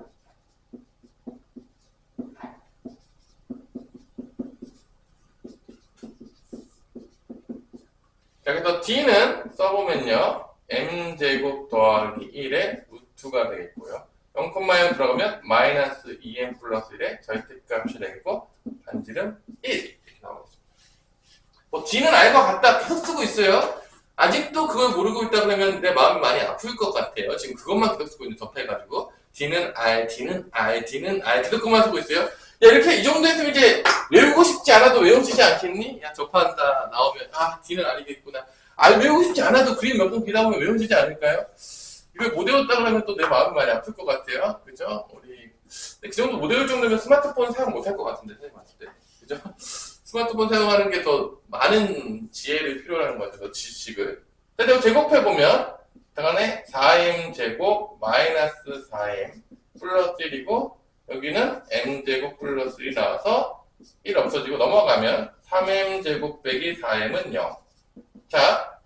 자, 그래서 D는 써보면요. m제곱 더하기 1의 루트가 되겠고요. 0,0 들어가면 마이너스 2m 플러스 1의 절대값이 되겠고, 반지름 1. 이렇게 나오겠습니다. 뭐, D는 알 것 같다. 계속 쓰고 있어요. 아직도 그걸 모르고 있다 그러면 내 마음이 많이 아플 것 같아요. 지금 그것만 계속 쓰고 있는 접해가지고. D는 R, 계속 그것만 쓰고 있어요. 야, 이렇게 이 정도 했으면 이제 외우고 싶지 않아도 외워지지 않겠니? 야, 접한다 나오면, D는 알겠구나. 외우고 싶지 않아도 그림 몇 번 그리다 보면 외워지지 않을까요? 이걸 못 외웠다 그러면 또 내 마음이 많이 아플 것 같아요. 그죠? 그 정도 못 외울 정도면 스마트폰 사용 못 할 것 같은데, 선생님 봤을 때. 그죠? 스마트폰 사용하는 게 더 많은 지혜를 필요로 하는 것 같아요. 지식을. 그래서 제곱해보면, 당연히 4m 제곱 마이너스 4m 플러스 1이고, 여기는 m제곱 플러스 1이 나와서 1 없어지고 넘어가면 3m 제곱 빼기 4m은 0. 자,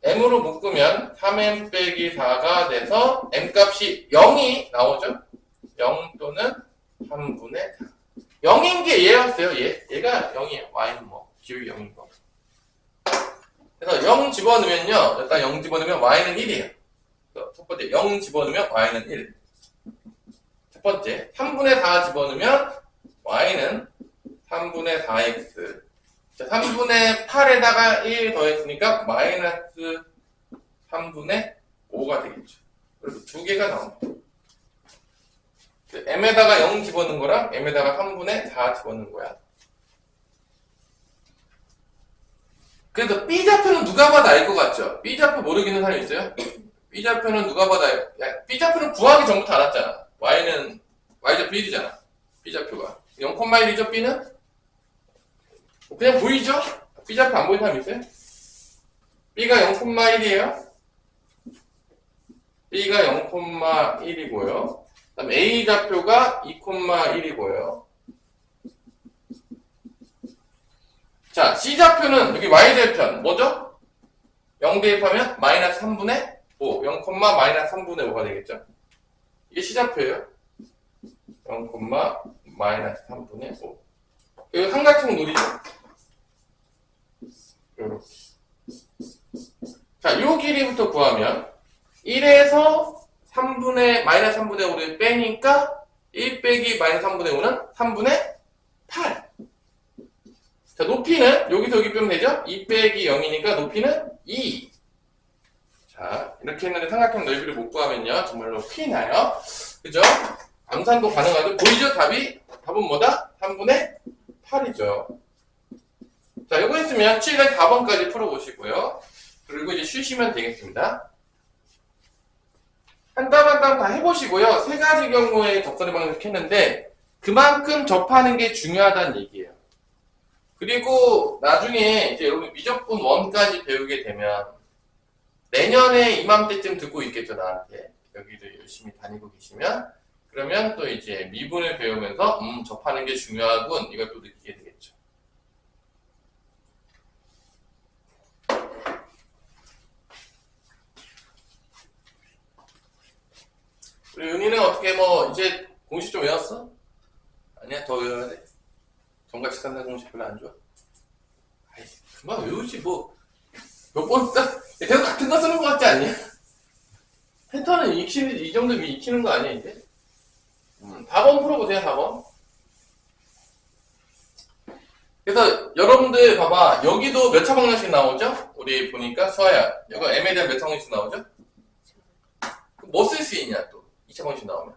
m으로 묶으면 3m 빼기 4가 돼서 m값이 0이 나오죠? 0 또는 3분의 4. 0인 게 얘였어요. 얘가 0이에요. y는 뭐 기울기 0인 거. 그래서 0 집어넣으면요. 일단 0 집어넣으면 y는 1이에요. 첫 번째 0 집어넣으면 y는 1. 첫 번째 3분의 4 집어넣으면 y는 3분의 4x. 자, 3분의 8에다가 1 더했으니까 마이너스 3분의 5가 되겠죠. 그래서 두 개가 나옵니다. m에다가 0 집어넣은 거랑 m에다가 3분의 4 집어넣은 거야. 그래서 B좌표는 누가 봐도 알 것 같죠? B좌표 모르겠는 사람이 있어요? B좌표는 누가 봐도 B좌표는 구하기 전부터 알았잖아. Y는 Y좌표 1이잖아. B좌표가 0,1이죠. B는? 그냥 보이죠? B좌표 안 보이는 사람 있어요? B가 0,1이에요. B가 0,1이고요. 그다음 A 좌표가 2,1이고요. 자, C 좌표는 여기 Y절편 뭐죠? 0 대입하면 마이너스 3분의 5, 0, 마이너스 3분의 5가 되겠죠? 이게 C 좌표예요. 0, 마이너스 3분의 5. 이거 삼각형 놀이죠? 요렇게. 자, 요 길이부터 구하면 1에서 마이너스 3분의 5를 빼니까 1 빼기 마이너스 3분의 5는 3분의 8. 자, 높이는 여기서 여기 빼면 되죠? 2 빼기 0이니까 높이는 2. 자, 이렇게 했는데 삼각형 넓이를 못 구하면요 정말로 큰일 나요. 그죠? 암산도 가능하죠? 보이죠? 답은 뭐다? 3분의 8이죠. 자, 요거 했으면 7에 4번까지 풀어보시고요. 그리고 이제 쉬시면 되겠습니다. 한 땀 한 땀 다 해보시고요. 세 가지 경우에 접선의 방식 했는데 그만큼 접하는 게 중요하다는 얘기예요. 그리고 나중에 이제 여러분 미적분 1까지 배우게 되면 내년에 이맘때쯤 듣고 있겠죠, 나한테. 여기도 열심히 다니고 계시면. 그러면 또 이제 미분을 배우면서 접하는 게 중요하군 이걸 또 느끼게 되겠죠. 우리 윤희는 어떻게 이제 공식 좀 외웠어? 아니야? 더 외워야 돼? 정같이 산다 공식 별로 안 좋아? 아이, 그만 외우지 몇 번 계속 같은 거 쓰는 거 같지 않냐? 패턴은 이 정도면 익히는 거 아니야 이제? 4번 풀어보세요. 4번. 그래서 여러분들 봐봐, 여기도 몇 차 방정식 나오죠? 우리 보니까 수아야, 이거 M에 대한 몇 차 방정식 나오죠? 뭐 쓸 수 있냐 또 2차 방정식 나오면?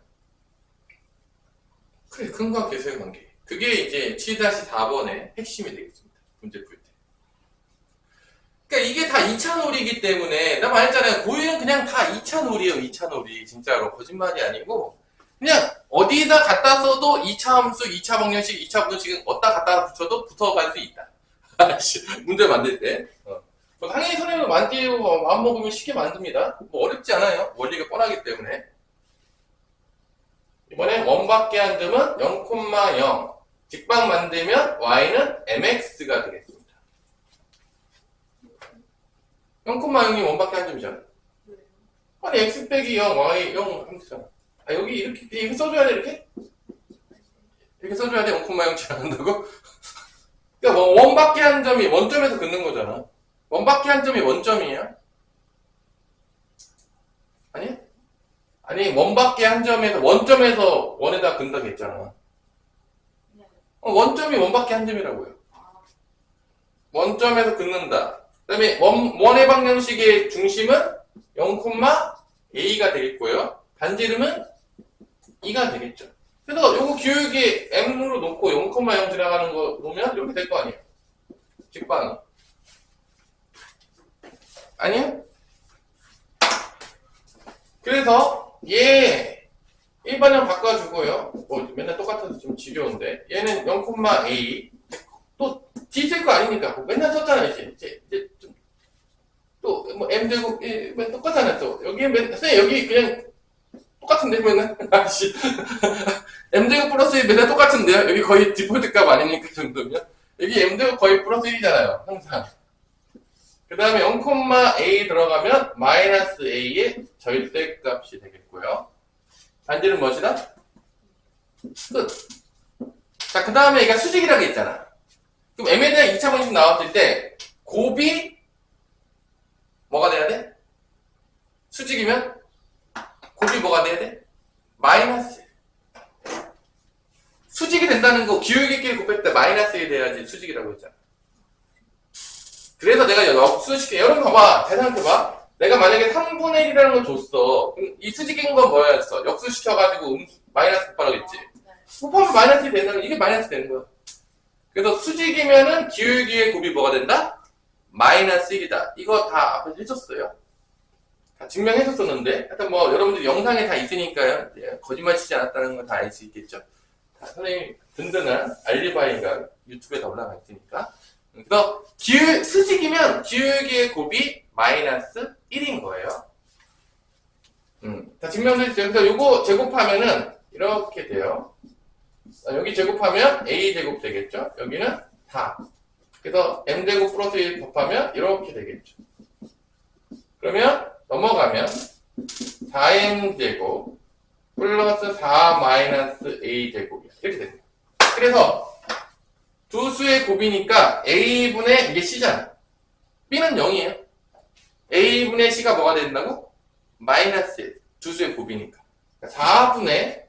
그래, 근과 계수의 관계. 그게 이제 7-4번의 핵심이 되겠습니다. 문제 풀 때. 그러니까 이게 다 2차 놀이기 때문에, 나 말했잖아요. 고유는 그냥 다 2차 놀이에요. 2차 놀이. 진짜로. 거짓말이 아니고 그냥 어디다 갖다 써도 2차 함수, 2차 방정식, 2차 분식은 어디다 갖다 붙여도 붙어갈 수 있다. 문제 만들 때. 당연히 선생님도 만들고 마음 먹으면 쉽게 만듭니다. 어렵지 않아요. 원리가 뻔하기 때문에. 이번에 원밖에 한 점은 0,0. 직방 만들면 y는 mx가 되겠습니다. 0,0이 원밖에 한 점이잖아. 아니 x 빼기 0, y 0 하면 되잖아. 아, 여기 이렇게 써줘야 돼, 이렇게? 이렇게 써줘야 돼, 0,0치 안 한다고? 그러니까 원밖에 한 점이 원점에서 긋는 거잖아. 원밖에 한 점이 원점이에요? 아니? 아니, 원밖에 한 점에서, 원점에서 원에다 긋는다고 했잖아. 원점이 원밖에 한 점이라고요. 원점에서 긋는다. 그 다음에 원의 방정식의 중심은 0,a가 되겠고요. 반지름은 2가 되겠죠. 그래서 요거 기울기 m으로 놓고 0,0 지나가는 거 놓으면 이렇게 될 거 아니에요. 직방이. 아니야? 그래서 얘 일반형 바꿔주고요. 맨날 똑같아서 좀 지겨운데 얘는 0,a 또 d 쓸 거 아니니까 맨날 썼잖아 이제 좀 또 m 제곱 맨 똑같잖아 또 여기 선생님 여기 그냥 똑같은데 맨날 아씨 m제곱 플러스 1 맨날 똑같은데요? 여기 거의 디폴트 값 아니니까 그 정도면 여기 m제곱 거의 플러스 1이잖아요 항상. 그 다음에 0,a 들어가면 마이너스 a의 절대값이 되겠고요. 반지는 무엇이다? 끝. 자, 그 다음에 얘가 수직이라고 했잖아. 그럼 m에 대한 2차 방정식 나왔을 때 곱이 뭐가 돼야 돼? 수직이면 곱이 뭐가 돼야 돼? 마이너스. 수직이 된다는 거 기울기끼리 곱했을 때 마이너스 1이 돼야지 수직이라고 했잖아. 그래서 내가 역수시켜. 여러분 봐봐. 잘 생각해봐. 내가 만약에 3분의 1이라는 걸 줬어. 그럼 이 수직인 건 뭐였어? 역수시켜가지고 마이너스 곱하라고 했지. 곱하면 마이너스 1 되는 거 이게 마이너스 되는 거야. 그래서 수직이면은 기울기의 곱이 뭐가 된다? 마이너스 1이다. 이거 다 앞에서 해줬어요. 다 증명해줬었는데 하여튼 여러분들 영상에 다 있으니까요. 거짓말 치지 않았다는 건 다 알 수 있겠죠. 다 선생님 든든한 알리바이가 유튜브에 다 올라가 있으니까. 그래서 수직이면 기울기의 곱이 마이너스 1인 거예요. 다 증명돼 있어요. 그래서 요거 제곱하면은 이렇게 돼요. 여기 제곱하면 a제곱 되겠죠? 여기는 4. 그래서 m제곱 플러스 1 곱하면 이렇게 되겠죠. 그러면 넘어가면 4m제곱 플러스 4 마이너스 a제곱이야. 이렇게 됩니다. 그래서 두 수의 곱이니까 a분의 이게 c잖아. b는 0이에요. a분의 c가 뭐가 된다고? 마이너스 1. 두 수의 곱이니까. 4분의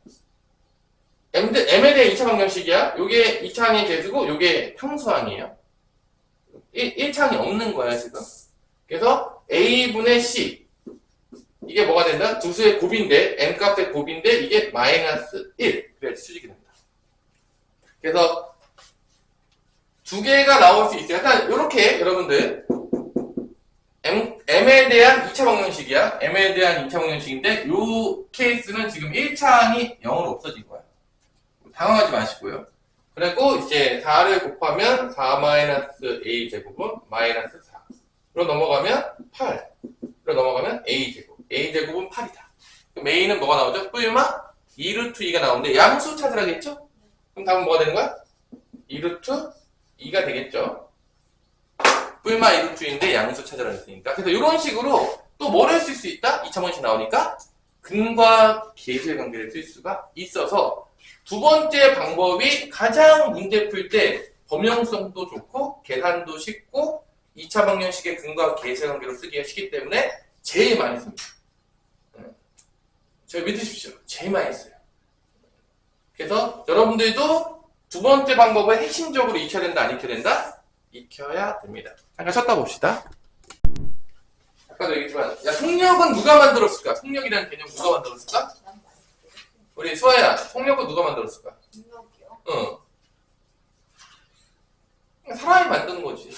m에 대한 2차 방정식이야. 요게 2차항의 개수고 요게 평수항이에요. 1차항이 없는 거야 지금. 그래서 a분의 c 이게 뭐가 된다? 두 수의 곱인데 n값의 곱인데 이게 마이너스 1. 그래야지 수직이 된다. 그래서 두 개가 나올 수 있어요. 일단 요렇게 여러분들 m에 대한 2차 방정식이야. m에 대한 2차 방정식인데 요 케이스는 지금 1차항이 0으로 없어진 거야. 당황하지 마시고요. 그리고 이제 4를 곱하면 4 마이너스 a 제곱은 마이너스 4. 로 넘어가면 8. 로 넘어가면 a 제곱. a 제곱은 8이다. 그럼 a는 뭐가 나오죠? 뿔마 2루트 2가 나오는데 양수 찾으라겠죠? 그럼 답은 뭐가 되는 거야? 2루트 2가 되겠죠? 뿔마 2루트 2인데 양수 찾으라 했으니까. 그래서 이런 식으로 또 뭐를 쓸 수 있다? 2차 방정식 나오니까 근과 계수의 관계를 쓸 수가 있어서 두 번째 방법이 가장 문제 풀 때 범용성도 좋고 계산도 쉽고 2차 방정식의 근과 계수의 관계로 쓰기가 쉽기 때문에 제일 많이 씁니다. 저희 믿으십시오. 제일 많이 써요. 그래서 여러분들도 두 번째 방법을 핵심적으로 익혀야 된다, 안 익혀야 된다? 익혀야 됩니다. 잠깐 쉬었다 봅시다. 아까도 얘기했지만, 야, 속력은 누가 만들었을까? 속력이라는 개념 누가 만들었을까? 우리 수아야, 속력은 누가 만들었을까? 능력이요? 응. 사람이 만든 거지.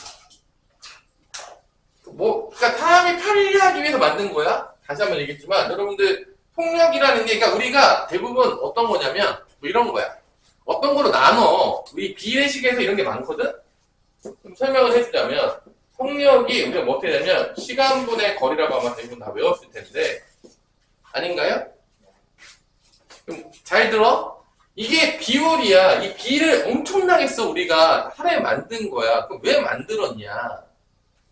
그러니까 사람이 편리하기 위해서 만든 거야? 다시 한번 얘기했지만, 여러분들, 폭력이라는 게, 그러니까 우리가 대부분 어떤 거냐면, 뭐 이런 거야. 어떤 거로 나눠. 우리 비례식에서 이런 게 많거든? 좀 설명을 해주자면, 폭력이 우리가 뭐 어떻게 되냐면, 시간분의 거리라고 아마 대부분 다 외웠을 텐데, 아닌가요? 그럼 잘 들어? 이게 비율이야. 이 비를 엄청나게 써, 우리가 하나에 만든 거야. 그럼 왜 만들었냐?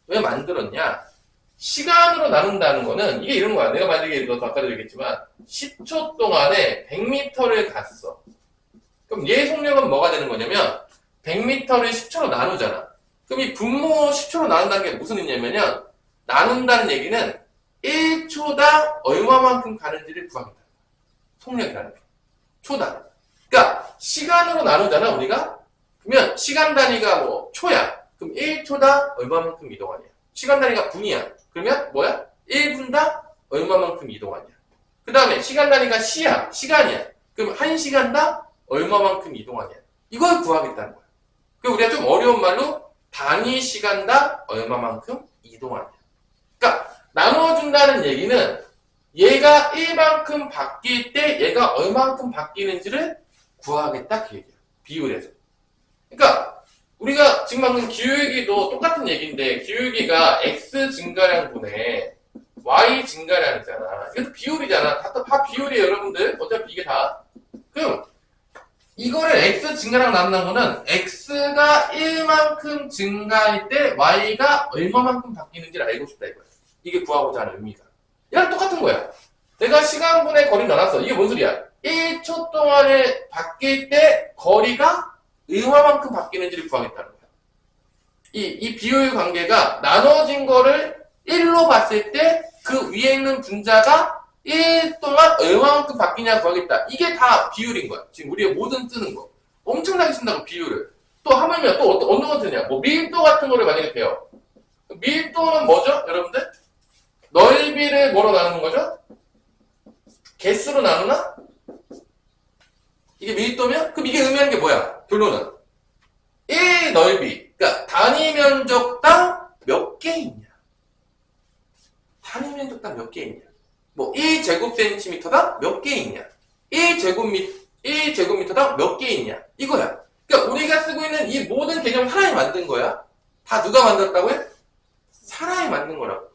왜 만들었냐? 시간으로 나눈다는 거는 이게 이런 거야. 내가 만약에 너도 아까도 얘기했지만 10초 동안에 100m를 갔어. 그럼 얘 속력은 뭐가 되는 거냐면 100m를 10초로 나누잖아. 그럼 이 분모 10초로 나눈다는 게 무슨 의미냐면 나눈다는 얘기는 1초당 얼마만큼 가는지를 구하겠다. 속력이라는 게. 초당. 그러니까 시간으로 나누잖아 우리가. 그러면 시간 단위가 뭐 초야. 그럼 1초당 얼마만큼 이동하냐. 시간 단위가 분이야. 그러면 뭐야? 1분당 얼마만큼 이동하냐. 그 다음에 시간 단위가 시야. 시간이야. 그럼 1시간당 얼마만큼 이동하냐. 이걸 구하겠다는 거야. 그럼 우리가 좀 어려운 말로 단위 시간당 얼마만큼 이동하냐. 그러니까 나눠준다는 얘기는 얘가 1만큼 바뀔 때 얘가 얼만큼 바뀌는지를 구하겠다 그 얘기야. 비율에서. 그러니까 우리가 지금 방금 기울기도 똑같은 얘기인데 기울기가 x 증가량분의 y 증가량이잖아. 이것도 비율이잖아. 다 비율이에요 여러분들. 어차피 이게 다. 그럼 이거를 x 증가량 나눈다는 거는 x가 1만큼 증가할 때 y가 얼마만큼 바뀌는지를 알고 싶다 이거야. 이게 구하고자 하는 의미가. 얘랑 똑같은 거야. 내가 시간분의 거리를 나눴어. 이게 뭔 소리야? 1초 동안에 바뀔 때 거리가 얼마만큼 바뀌는지를 구하겠다는 거야. 이 비율 관계가 나눠진 거를 1로 봤을 때 그 위에 있는 분자가 1 동안 얼마만큼 바뀌냐 구하겠다. 이게 다 비율인 거야. 지금 우리가 모든 쓰는 거. 엄청나게 쓴다고 비율을. 또 하물며 또 어떤 거 쓰냐. 뭐 밀도 같은 거를 만약에 배워. 밀도는 뭐죠? 여러분들? 넓이를 뭐로 나누는 거죠? 개수로 나누나? 이게 밀도면? 그럼 이게 의미하는 게 뭐야? 결론은 1 넓이. 그러니까 단위 면적당 몇 개 있냐? 단위 면적당 몇 개 있냐? 뭐 1제곱센티미터당 몇 개 있냐? 1제곱미터당 몇 개 있냐? 이거야. 그러니까 우리가 쓰고 있는 이 모든 개념 사람이 만든 거야. 다 누가 만들었다고요? 사람이 만든 거라고.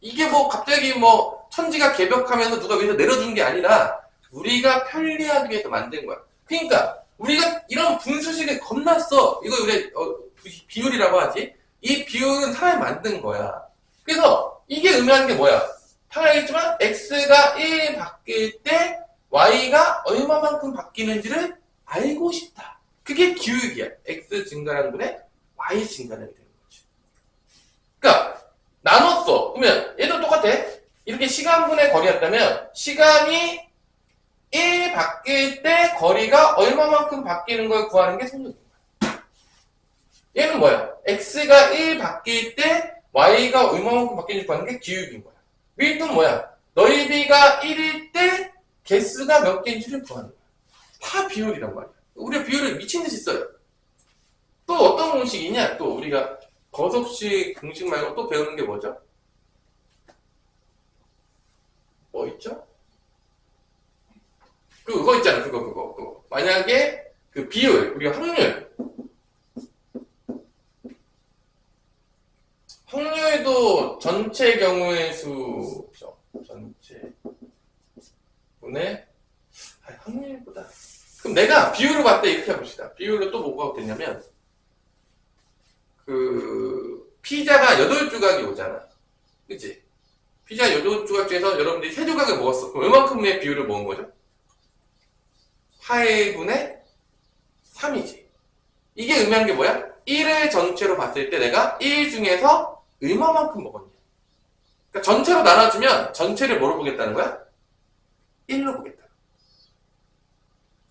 이게 뭐 갑자기 뭐 천지가 개벽하면서 누가 위에서 내려준 게 아니라 우리가 편리하기 위해서 만든 거야. 그러니까 우리가 이런 분수식을 겁나 써. 이거 우리 비율이라고 하지. 이 비율은 사람이 만든 거야. 그래서 이게 의미하는 게 뭐야? 당연히 알겠지만 x가 1 바뀔 때 y가 얼마만큼 바뀌는지를 알고 싶다. 그게 기울기야. x 증가라는 분에 y 증가라는 되는 거지. 그러니까 나눴어. 그러면 얘도 똑같아. 이렇게 시간분의 거리였다면 시간이 1 바뀔 때 거리가 얼마만큼 바뀌는 걸 구하는 게 속력인 거야. 얘는 뭐야? x가 1 바뀔 때 y가 얼마만큼 바뀌는지 구하는 게 기울기인 거야. 밀도는 뭐야? 넓이가 1일 때 개수가 몇 개인지를 구하는 거야. 다 비율이란 말이야. 우리가 비율을 미친 듯이 써요. 또 어떤 공식이냐? 또 우리가 거섭식 공식 말고 또 배우는 게 뭐죠? 뭐 있죠? 그거 있잖아. 그거. 만약에 그 비율, 우리가 확률도 전체 경우의 수죠. 전체 분의 확률보다. 그럼 내가 비율을 봤을 때 이렇게 해봅시다. 비율로 또 뭐가 됐냐면 그 피자가 8조각이 오잖아. 그치? 피자 8조각 중에서 여러분들이 3조각을 먹었어. 그럼 얼만큼의 비율을 먹은 거죠? 8분의 3이지. 이게 의미하는 게 뭐야? 1을 전체로 봤을 때 내가 1 중에서 얼마만큼 먹었냐. 그러니까 전체로 나눠주면 전체를 뭐로 보겠다는 거야? 1로 보겠다.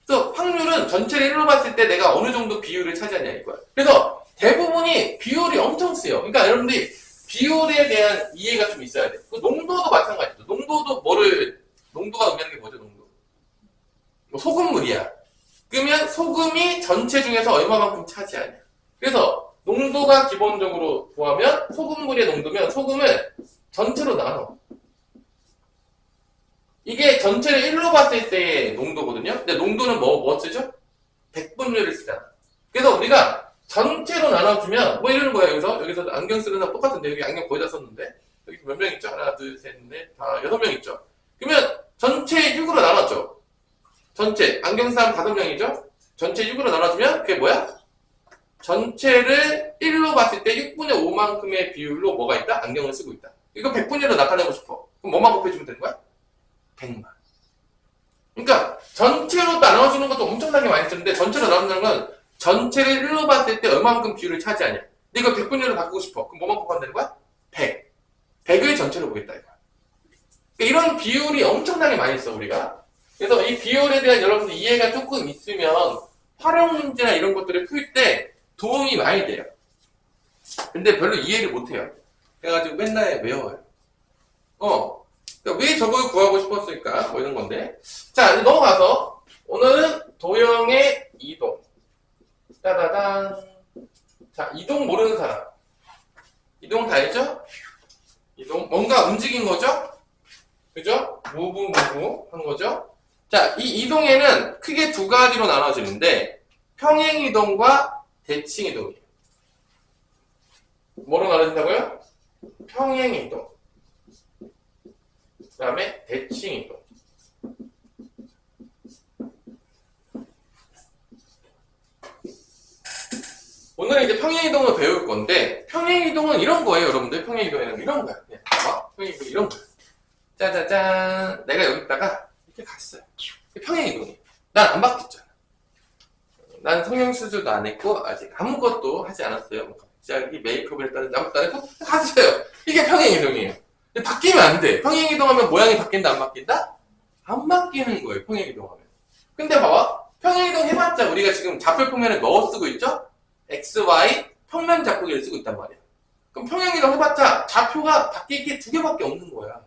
그래서 확률은 전체를 1로 봤을 때 내가 어느 정도 비율을 차지하냐 이거야. 그래서 대부분이 비율이 엄청 쓰여. 그러니까 여러분들이 비율에 대한 이해가 좀 있어야 돼. 그 농도도 마찬가지죠. 농도가 의미하는 게 뭐죠, 농도? 뭐 소금물이야. 그러면 소금이 전체 중에서 얼마만큼 차지하냐. 그래서 농도가 기본적으로 구하면 소금물의 농도면 소금을 전체로 나눠. 이게 전체를 1로 봤을 때의 농도거든요. 근데 농도는 뭐 쓰죠? 백분율을 쓰잖아. 그래서 우리가 전체로 나눠주면 뭐 이러는 거야. 여기서 안경 쓰는 사람 똑같은데 여기 안경 거의 다 썼는데 여기 몇 명 있죠? 하나, 둘, 셋, 넷, 다 6명 있죠. 그러면 전체 6으로 나눴죠. 전체 안경 사람 5명이죠. 전체 6으로 나눠주면 그게 뭐야? 전체를 1로 봤을 때 6분의 5만큼의 비율로 뭐가 있다? 안경을 쓰고 있다. 이거 100분율로 나타내고 싶어. 그럼 뭐만 곱해주면 되는 거야? 100만. 그러니까 전체로 나눠주는 것도 엄청나게 많이 쓰는데 전체로 나눠주는 건 전체를 1로 봤을 때 얼마만큼 비율을 차지하냐. 근데 이거 100분율로 바꾸고 싶어. 그럼 뭐만 곱하면 되는 거야? 100. 100을 전체로 보겠다 이거. 그러니까 이런 비율이 엄청나게 많이 써 우리가. 그래서 이 비율에 대한 여러분들 이해가 조금 있으면 활용 문제나 이런 것들을 풀 때 도움이 많이 돼요. 근데 별로 이해를 못해요. 그래가지고 맨날 외워요. 그러니까 왜 저걸 구하고 싶었을까? 뭐 이런 건데. 자, 이제 넘어가서 오늘은 도형의 이동. 따다단. 자, 이동 모르는 사람. 이동 다 알죠? 이동. 뭔가 움직인 거죠? 그죠? 무브 한 거죠? 자, 이 이동에는 크게 두 가지로 나눠지는데 평행이동과 대칭이동이에요. 뭐로 나눠진다고요? 평행이동. 그 다음에 대칭이동. 오늘은 이제 평행이동을 배울 건데 평행이동은 이런 거예요, 여러분들. 평행이동은 이런 거야. 그냥 봐봐. 평행이동 이런 거야. 짜자잔. 내가 여기다가 이렇게 갔어요. 평행이동이에요. 난 안 바뀌었잖아. 난 성형수술도 안 했고 아직 아무것도 하지 않았어요. 뭐 갑자기 메이크업을 했다든지 아무것도 안 했고 갔어요. 이게 평행이동이에요. 근데 바뀌면 안 돼. 평행이동하면 모양이 바뀐다 안 바뀐다? 안 바뀌는 거예요. 평행이동하면. 근데 봐봐. 평행이동 해봤자 우리가 지금 좌표평면을 넣어 쓰고 있죠? X, Y 평면 잡고기를 쓰고 있단 말이야. 그럼 평행이동 해봤자 좌표가 바뀔 게 2개밖에 없는 거야.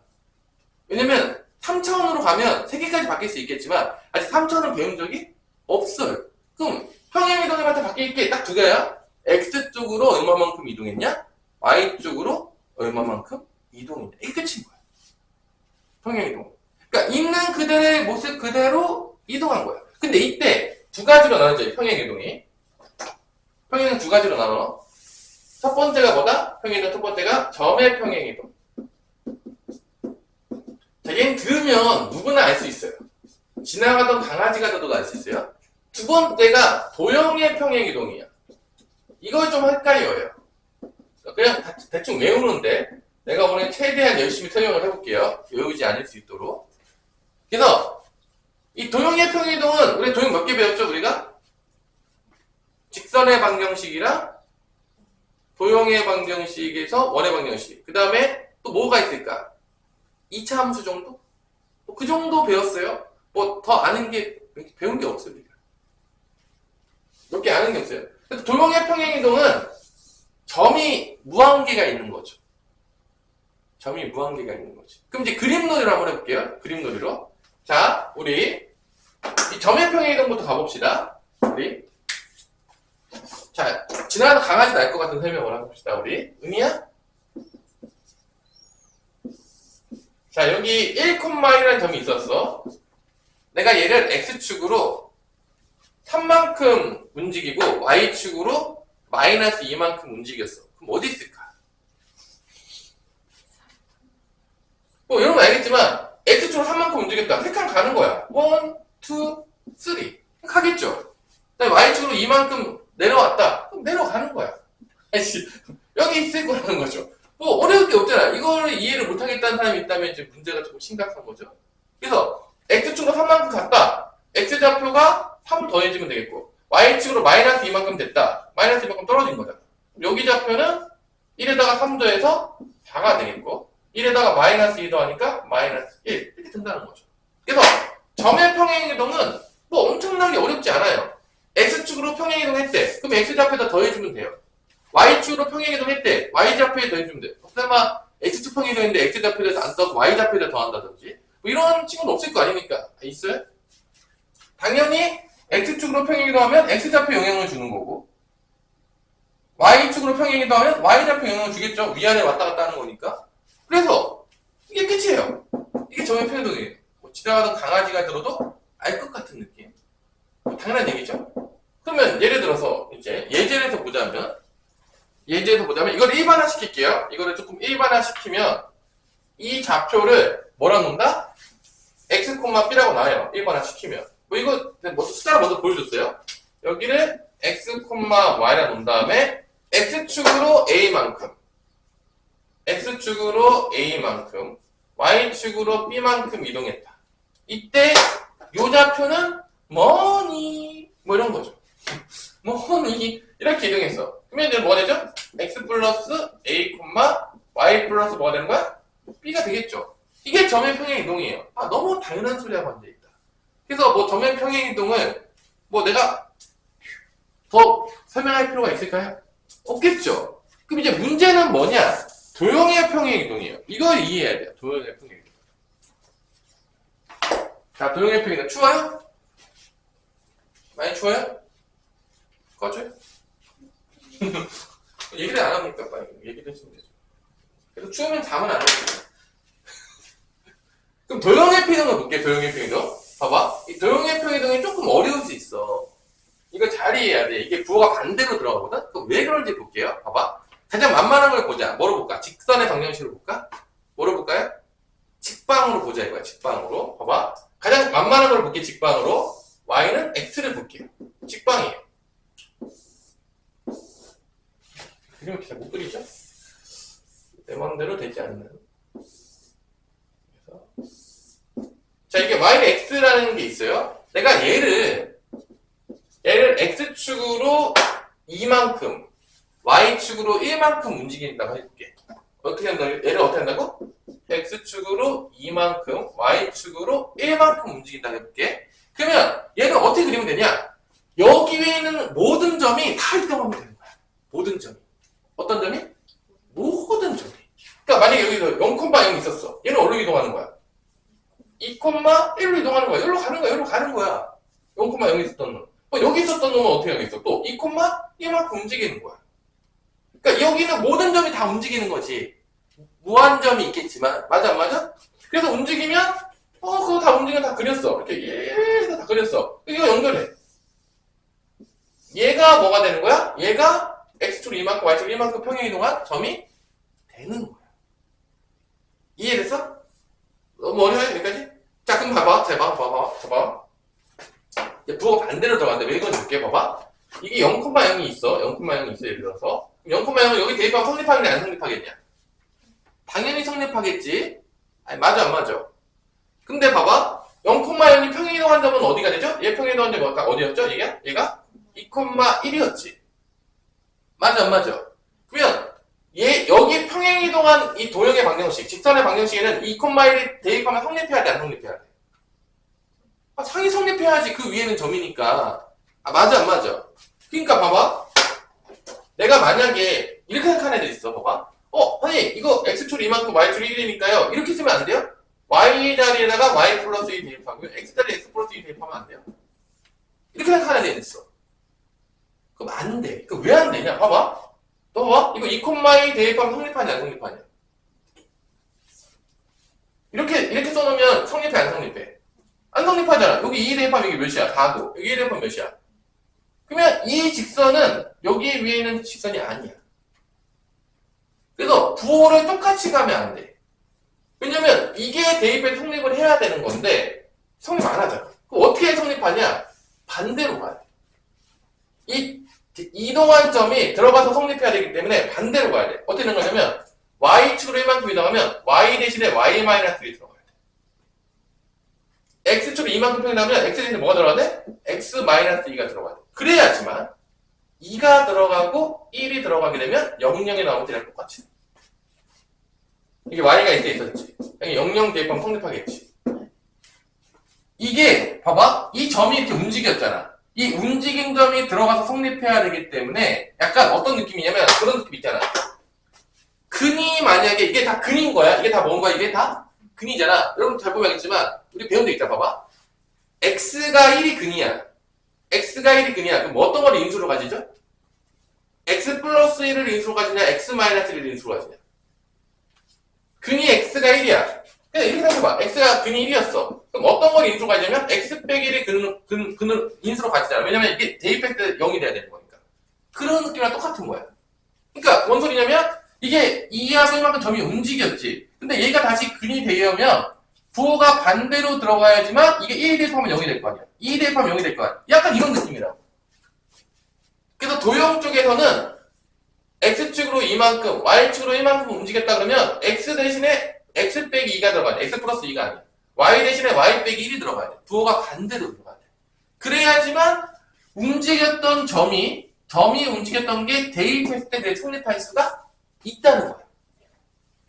왜냐면 3차원으로 가면 3개까지 바뀔 수 있겠지만 아직 3차원을 배운 적이 없어요. 그럼 평행이동 해봤자 바뀔 게 딱 2개야. X쪽으로 얼마만큼 이동했냐? Y쪽으로 얼마만큼 이동했냐. 이게 끝인 거야. 평행이동. 그러니까 있는 그대로의 모습 그대로 이동한 거야. 근데 이때 2가지로 나눠져요. 평행이동이. 평행은 2가지로 나눠. 첫 번째가 뭐다? 평행이동 첫 번째가 점의 평행이동. 얘는 들으면 누구나 알 수 있어요. 지나가던 강아지가 들어도 알 수 있어요. 두 번째가 도형의 평행이동이에요. 이걸 좀 헷갈려요. 그냥 대충 외우는데 내가 오늘 최대한 열심히 설명을 해볼게요. 외우지 않을 수 있도록. 그래서 이 도형의 평행이동은 우리 도형 몇 개 배웠죠? 우리가? 직선의 방정식이랑 도형의 방정식에서 원의 방정식. 그 다음에 또 뭐가 있을까? 2차 함수 정도? 뭐 그 정도 배웠어요. 뭐 더 아는 게 배운 게 없어요. 몇 개 아는 게 없어요. 도형의 평행이동은 점이 무한계가 있는 거죠. 점이 무한계가 있는 거죠. 그럼 이제 그림놀이로 한번 해볼게요. 그림놀이로. 자, 우리 이 점의 평행이동부터 가봅시다. 우리 자, 지나가는 강아지 날 것 같은 설명을 해봅시다. 우리 은희야? 자, 여기 1,1이라는 점이 있었어. 내가 얘를 x축으로 3만큼 움직이고 y축으로 마이너스 2만큼 움직였어. 그럼 어디 있을까? 뭐 이런 거 알겠지만 x축으로 3만큼 움직였다. 3칸 가는 거야. 1, 2, 3. 가겠죠? 그다음에 y축으로 2만큼 내려왔다. 그럼 내려가는 거야. 아이씨, 여기 있을 거라는 거죠. 뭐 어려울 게 없잖아. 이거를 이해를 못하겠다는 사람이 있다면 이제 문제가 조금 심각한 거죠. 그래서 x축으로 3만큼 갔다. x좌표가 3 더해지면 되겠고 y축으로 마이너스 2만큼 됐다. 마이너스 2만큼 떨어진 거잖아. 여기 좌표는 1에다가 3 더해서 4가 되겠고 1에다가 마이너스 2 더하니까 마이너스 1 이렇게 된다는 거죠. 그래서 점의 평행이동은 뭐 엄청나게 어렵지 않아요. x축으로 평행이동했대. 그럼 x좌표에다 더해주면 돼요. y축으로 평행이동했대. y좌표에 더해주면 돼요. 설마 x축 평행이동했는데 x좌표에다 안 더하고 y좌표에다 더한다든지 뭐 이런 친구는 없을 거 아닙니까? 있어요? 당연히 x축으로 평행이동하면 x좌표 영향을 주는 거고 y축으로 평행이동하면 y좌표 영향을 주겠죠. 위아래 왔다 갔다 하는 거니까. 그래서 이게 끝이에요. 이게 점의 평행이동이에요. 뭐 지나가던 강아지가 들어도 알 것 같은 느낌. 뭐 당연한 얘기죠. 그러면 예를 들어서 이제 예제에서 보자면 이걸 일반화 시킬게요. 이거를 조금 일반화 시키면 이 좌표를 뭐라 놓는다? x, b라고 나와요. 일반화 시키면. 뭐 이거 숫자를 먼저 보여줬어요. 여기를 x, y라 놓은 다음에 x축으로 a만큼 y축으로 b만큼 이동했다. 이때 요 좌표는 뭐니? 뭐 이런 거죠. 뭐니? 이렇게 이동했어. 그러면 이제 뭐가 되죠? x 플러스 a, y 플러스 뭐가 되는 거야? b가 되겠죠. 이게 점의 평행이동이에요. 아, 너무 당연한 소리하고 앉아있다. 그래서 뭐 점의 평행이동을 뭐 내가 더 설명할 필요가 있을까요? 없겠죠. 그럼 이제 문제는 뭐냐? 도형의 평행이동이에요. 이걸 이해해야 돼요. 도형의 평행이동. 자, 도형의 평행이동. 추워요? 많이 추워요? 꺼져요? 얘기를 안 합니까? 빨리 얘기를 해주면 되죠. 그래서 추우면 잠은 안 오죠. 그럼 도형의 평행이동을 볼게요. 도형의 평행이동. 봐봐. 이 도형의 평행이동이 조금 어려울 수 있어. 이거 잘 이해해야 돼. 이게 부호가 반대로 들어가거든? 그럼 왜 그런지 볼게요. 봐봐. 가장 만만한 걸 보자. 뭐로 볼까? 직선의 방정식으로 볼까? 뭐로 볼까요? 직방으로 보자 이거야. 직방으로. 봐봐. 가장 만만한 걸 볼게. 직방으로. y는 x를 볼게요. 직방이에요. 그림을 잘 못 그리죠? 내 마음대로 되지 않는. 그래서 자, 이게 y는 x라는 게 있어요. 내가 얘를 x축으로 2만큼 y축으로 1만큼 움직인다고 해볼게. 어떻게 한다고? 얘를 어떻게 한다고? x축으로 2만큼 y축으로 1만큼 움직인다고 해볼게. 그러면 얘를 어떻게 그리면 되냐? 여기 위에 있는 모든 점이 다 이동하면 되는 거야. 모든 점이. 어떤 점이? 모든 점이. 그러니까 만약에 여기서 0,0 있었어. 얘는 어디로 이동하는 거야? 2,1로 이동하는 거야. 여기로 가는 거야. 여기로 가는 거야. 0,0 있었던 놈. 여기 있었던 놈은 어떻게 하겠어? 또 2,1만큼 움직이는 거야. 그러니까 여기는 모든 점이 다 움직이는 거지. 무한점이 있겠지만. 맞아 안 맞아? 그래서 움직이면 그거 다 움직이면 다 그렸어. 이렇게 얘가 다 그렸어. 이거 연결해. 얘가 뭐가 되는 거야? 얘가 x축으로 2만큼 y축으로 1만큼 평행이동한 점이 되는 거야. 이해됐어? 너무 어려워요, 여기까지? 자, 그럼 봐봐. 봐봐. 이제 부호가 반대로 들어가는데 왜 이건지 볼게, 봐봐. 이게 0,0이 있어. 0,0이 있어, 예를 들어서. 0,0은 여기 대입하면 성립하겠냐, 안 성립하겠냐? 당연히 성립하겠지. 아니, 맞아, 안 맞아? 근데 봐봐. 0,0이 평행이동한다면 어디가 되죠? 얘 평행이동한다면 아까 어디였죠? 얘가 2,1이었지. 맞아, 안 맞아? 그러면 얘 여기 평행이동한 이 도형의 방정식, 직선의 방정식에는 2,1이 대입하면 성립해야 돼, 안 성립해야 돼? 아, 상이 성립해야지. 그 위에는 점이니까. 아, 맞아, 안 맞아? 그러니까 봐봐. 내가 만약에 이렇게 생각하는 애들 있어. 봐봐. 선생님, 이거 x축 이만큼 y축 1이니까요. 이렇게 쓰면 안 돼요? y 자리에다가 y 플러스 2 대입하고요. x 자리에 x 플러스 2 대입하면 안 돼요? 이렇게 생각하는 애들 있어. 그럼 안 돼. 그 왜 안 되냐? 봐봐. 너 봐봐. 이거 2,2 대입하면 성립하냐, 안 성립하냐? 이렇게 써놓으면 성립해, 안 성립해? 안 성립하잖아. 여기 2 대입하면 이게 몇이야? 4고. 여기 1 대입하면 몇이야? 그러면 이 직선은 여기 위에 있는 직선이 아니야. 그래서 부호를 똑같이 가면 안 돼. 왜냐면 이게 대입에 성립을 해야 되는 건데 성립 안 하잖아. 그럼 어떻게 성립하냐? 반대로 가야 돼. 이 이동한 점이 들어가서 성립해야 되기 때문에 반대로 가야 돼. 어떻게 되는 거냐면 y축으로 이만큼 이동하면 y 대신에 y-1이 들어가야 돼. x축으로 이만큼 평행하면 x 대신에 뭐가 들어가야 돼? x-2가 들어가야 돼. 그래야지만 2가 들어가고 1이 들어가게 되면 00이 나오는 데랑 똑같이. 이게 y가 이때 있었지. 00 대입하면 성립하겠지. 이게 봐봐. 이 점이 이렇게 움직였잖아. 이 움직인 점이 들어가서 성립해야 되기 때문에 약간 어떤 느낌이냐면 그런 느낌 있잖아. 근이 만약에 이게 다 근인 거야. 이게 다 뭔 거야? 이게 다 근이잖아. 여러분 잘 보면 알겠지만 우리 배운 데 있다 봐봐. x가 1이 근이야. x가 1이 근이야. 그럼 뭐 어떤 걸 인수로 가지죠? x 플러스 1을 인수로 가지냐? x 마이너스 1을 인수로 가지냐? 근이 x가 1이야. 그냥 이렇게 생각해봐. x가 근이 1이었어. 그럼 어떤 걸 인수로 가냐면 x 빼기 1이 근을 인수로 가지잖아. 왜냐면 이게 대입할 때 0이 돼야 되는 거니까. 그런 느낌이랑 똑같은 거야. 그러니까 뭔 소리냐면 이게 2하고 1만큼 점이 움직였지. 근데 얘가 다시 근이 되려면 부호가 반대로 들어가야지만 이게 1 대입하면 0이 될 거 아니야. 2 대입하면 0이 될 거 아니야. 약간 이런 느낌이라고. 그래서 도형 쪽에서는 x축으로 이만큼, y축으로 이만큼 움직였다 그러면 x 대신에 x 빼기 2가 들어가야 돼. x 플러스 2가 아니야. y 대신에 y 빼기 1이 들어가야 돼. 부호가 반대로 들어가야 돼. 그래야지만 움직였던 점이 움직였던 게 대입했을 때 내 성립할 수가 있다는 거야.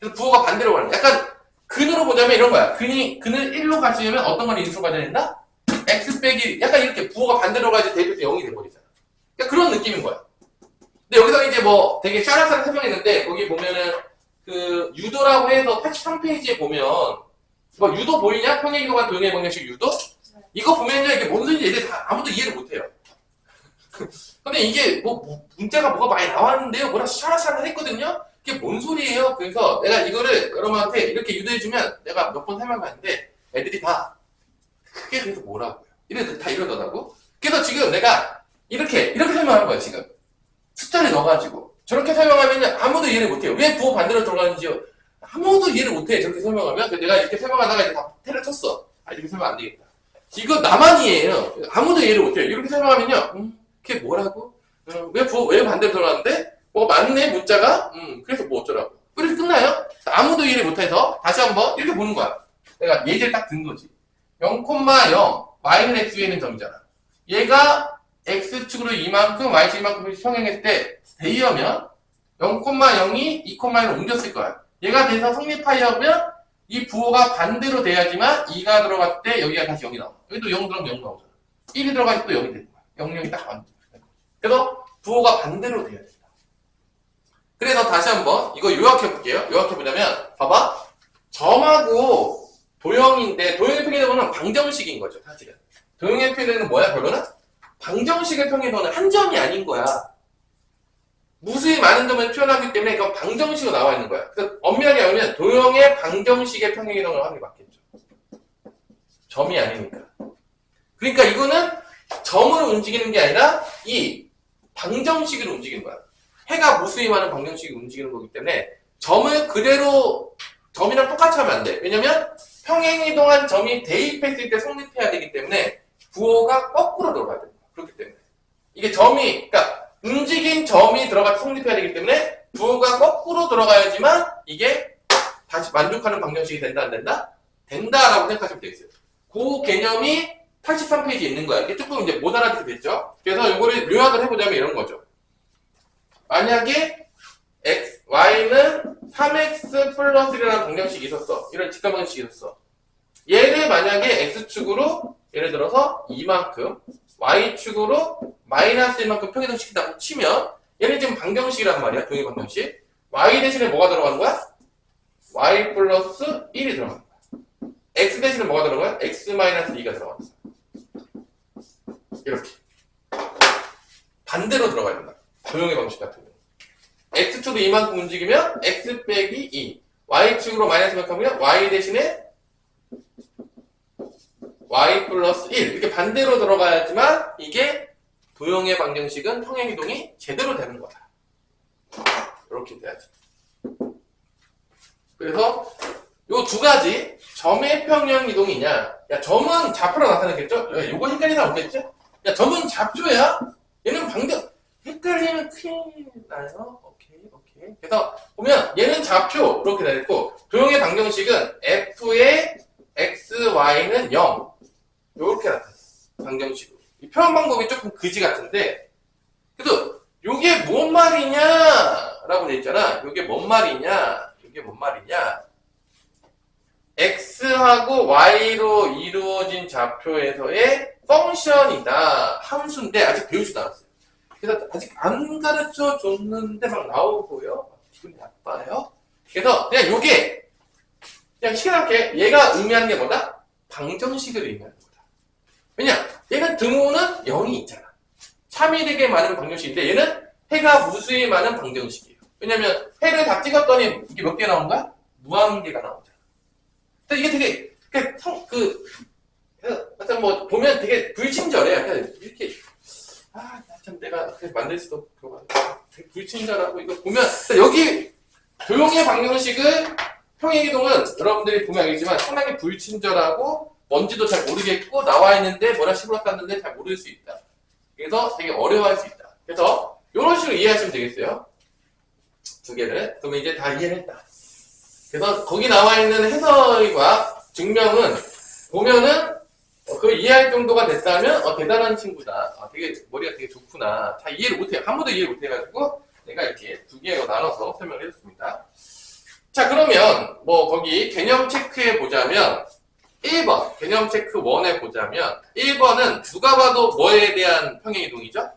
그래서 부호가 반대로 가는 거야. 약간 근으로 보자면 이런 거야. 근을 1로 가지려면 어떤 걸 인수로 가져야 된다? x 빼기, 약간 이렇게 부호가 반대로 가지 대입해서 0이 돼버리잖아. 그러니까 그런 느낌인 거야. 근데 여기서 이제 뭐 되게 샤라샤라 설명했는데 거기 보면은 그 유도라고 해서 83페이지에 보면 뭐 유도 보이냐? 평행이동한 도형의 방정식 유도? 이거 보면요 이게 뭔 소리인지 얘들 다 아무도 이해를 못해요. 근데 이게 뭐 문자가 뭐가 많이 나왔는데요. 뭐라 샤라샤라 했거든요. 이게 뭔 소리예요? 그래서 내가 이거를 여러분한테 이렇게 유도해주면 내가 몇 번 설명하는데 애들이 다 크게 그래서 뭐라고요? 이래도 다 이러더라고. 그래서 지금 내가 이렇게 설명하는 거야 지금. 숫자를 넣어가지고 저렇게 설명하면 아무도 이해를 못해요. 왜 부호 반대로 들어가는지요? 아무도 이해를 못해. 저렇게 설명하면. 그래서 내가 이렇게 설명하다가 이제 다 때려쳤어. 이렇게 설명 안 되겠다. 이거 나만 이해해요. 아무도 이해를 못해요. 이렇게 설명하면요. 그게 뭐라고? 왜 반대로 들어가는데? 맞네 문자가? 그래서 뭐 어쩌라고. 이렇게 끝나요? 아무도 이해를 못해서 다시 한번 이렇게 보는 거야. 내가 예제를 딱 든 거지. 0,0 y는 x 위에 있는 점이잖아. 얘가 x축으로 이만큼 y축 이만큼 평행했을 때 대이하면 0,0이 2,1로 옮겼을 거야. 얘가 돼서 성립하려면 이 부호가 반대로 돼야지만 2가 들어갔을 때 여기가 다시 0이 나와. 여기도 0 들어가면 0 나오잖아. 1이 들어가면 또 0이 되는 거야. 0, 0이 딱 완전. 그래서 부호가 반대로 돼야 된다. 그래서 다시 한번 이거 요약해 볼게요. 요약해 보자면 봐봐. 점하고 도형인데 도형의 평행이동은 방정식인 거죠. 사실은. 도형의 평행이동은 뭐야 결론은? 방정식의 평행이동은 한 점이 아닌 거야. 무수히 많은 점을 표현하기 때문에 이건 방정식으로 나와 있는 거야. 그래서 엄밀하게 말하면 도형의 방정식의 평행이동을 하는 게 맞겠죠. 점이 아니니까. 그러니까 이거는 점으로 움직이는 게 아니라 이 방정식으로 움직이는 거야. 해가 무수히 많은 방정식이 움직이는 거기 때문에 점을 그대로 점이랑 똑같이 하면 안 돼. 왜냐면 평행이동한 점이 대입했을 때 성립해야 되기 때문에 부호가 거꾸로 들어가야 됩니다. 그렇기 때문에 이게 점이, 그러니까 움직인 점이 들어가서 성립해야 되기 때문에 부호가 거꾸로 들어가야지만 이게 다시 만족하는 방정식이 된다, 안 된다? 된다라고 생각하시면 되겠어요. 그 개념이 83페이지에 있는 거야. 이게 조금 이제 못 알아듣게 됐죠? 그래서 이거를 요약을 해보자면 이런 거죠. 만약에 y는 3x 플러스 1이라는 방정식이 있었어. 이런 직각 방정식이 있었어. 얘를 만약에 x축으로 예를 들어서 이만큼, y축으로 마이너스 1만큼 평행이동시킨다고 치면 얘는 지금 방정식이란 말이야. 동의 방정식. y 대신에 뭐가 들어가는 거야? y 플러스 1이 들어가는 거야. x 대신에 뭐가 들어가는 거야? x 마이너스 2가 들어가는 거야. 이렇게. 반대로 들어가야 된다. 도형의 방식 같은 경우. x축으로 이만큼 움직이면 x 빼기 2. y축으로 마이너스 이만큼 하면 y 대신에 y 플러스 1. 이렇게 반대로 들어가야지만 이게 도형의 방정식은 평행이동이 제대로 되는 거다. 이렇게 돼야지. 그래서 요 두 가지 점의 평행이동이냐, 야 점은 좌표로 나타나겠죠? 야, 요거 헷갈리나 없겠죠? 야 점은 좌표야? 얘는 방정 헷갈리면 큰일 나요. 오케이. 그래서 보면 얘는 좌표 이렇게 되고 도형의 방정식은 f의 x, y는 0 요렇게 나타났어. 방정식으로. 이 표현 방법이 조금 그지 같은데 그래도 요게 뭔 말이냐 라고 돼 있잖아. 요게 뭔 말이냐 x하고 y로 이루어진 좌표에서의 펑션이다. 함수인데 아직 배우지도 않았어요. 그래서 아직 안 가르쳐 줬는데 막 나오고요. 기분이 나빠요. 그래서 그냥 요게 그냥 시원하게 얘가 의미하는 게 뭐다? 방정식을 의미하는 거다. 왜냐? 얘는 등호는 0이 있잖아. 3이 되게 많은 방정식인데 얘는 해가 무수히 많은 방정식이에요. 왜냐면 해를 다 찍었더니 이게 몇 개 나온 거야? 무한개가 나오잖아. 근데 이게 되게 하여튼 뭐 보면 되게 불친절해. 약간 이렇게 참 내가 만들 수도 없고 되게 불친절하고 이거 보면 여기 도형의 방정식을 평행이동은 여러분들이 보면 알겠지만 상당히 불친절하고 뭔지도 잘 모르겠고 나와 있는데 뭐라 식으로 땄는데 잘 모를 수 있다. 그래서 되게 어려워할 수 있다. 그래서 이런 식으로 이해하시면 되겠어요. 두 개를. 그러면 이제 다 이해를 했다. 그래서 거기 나와 있는 해설과 증명은 보면은 그 이해할 정도가 됐다면 대단한 친구다. 되게 머리가 되게 좋구나. 다 이해를 못해요. 한 번도 이해를 못해가지고 내가 이렇게 두 개로 나눠서 설명을 해줬습니다. 자 그러면 뭐 거기 개념 체크해 보자면 1번 개념 체크 1에 보자면 1번은 누가 봐도 뭐에 대한 평행이동이죠?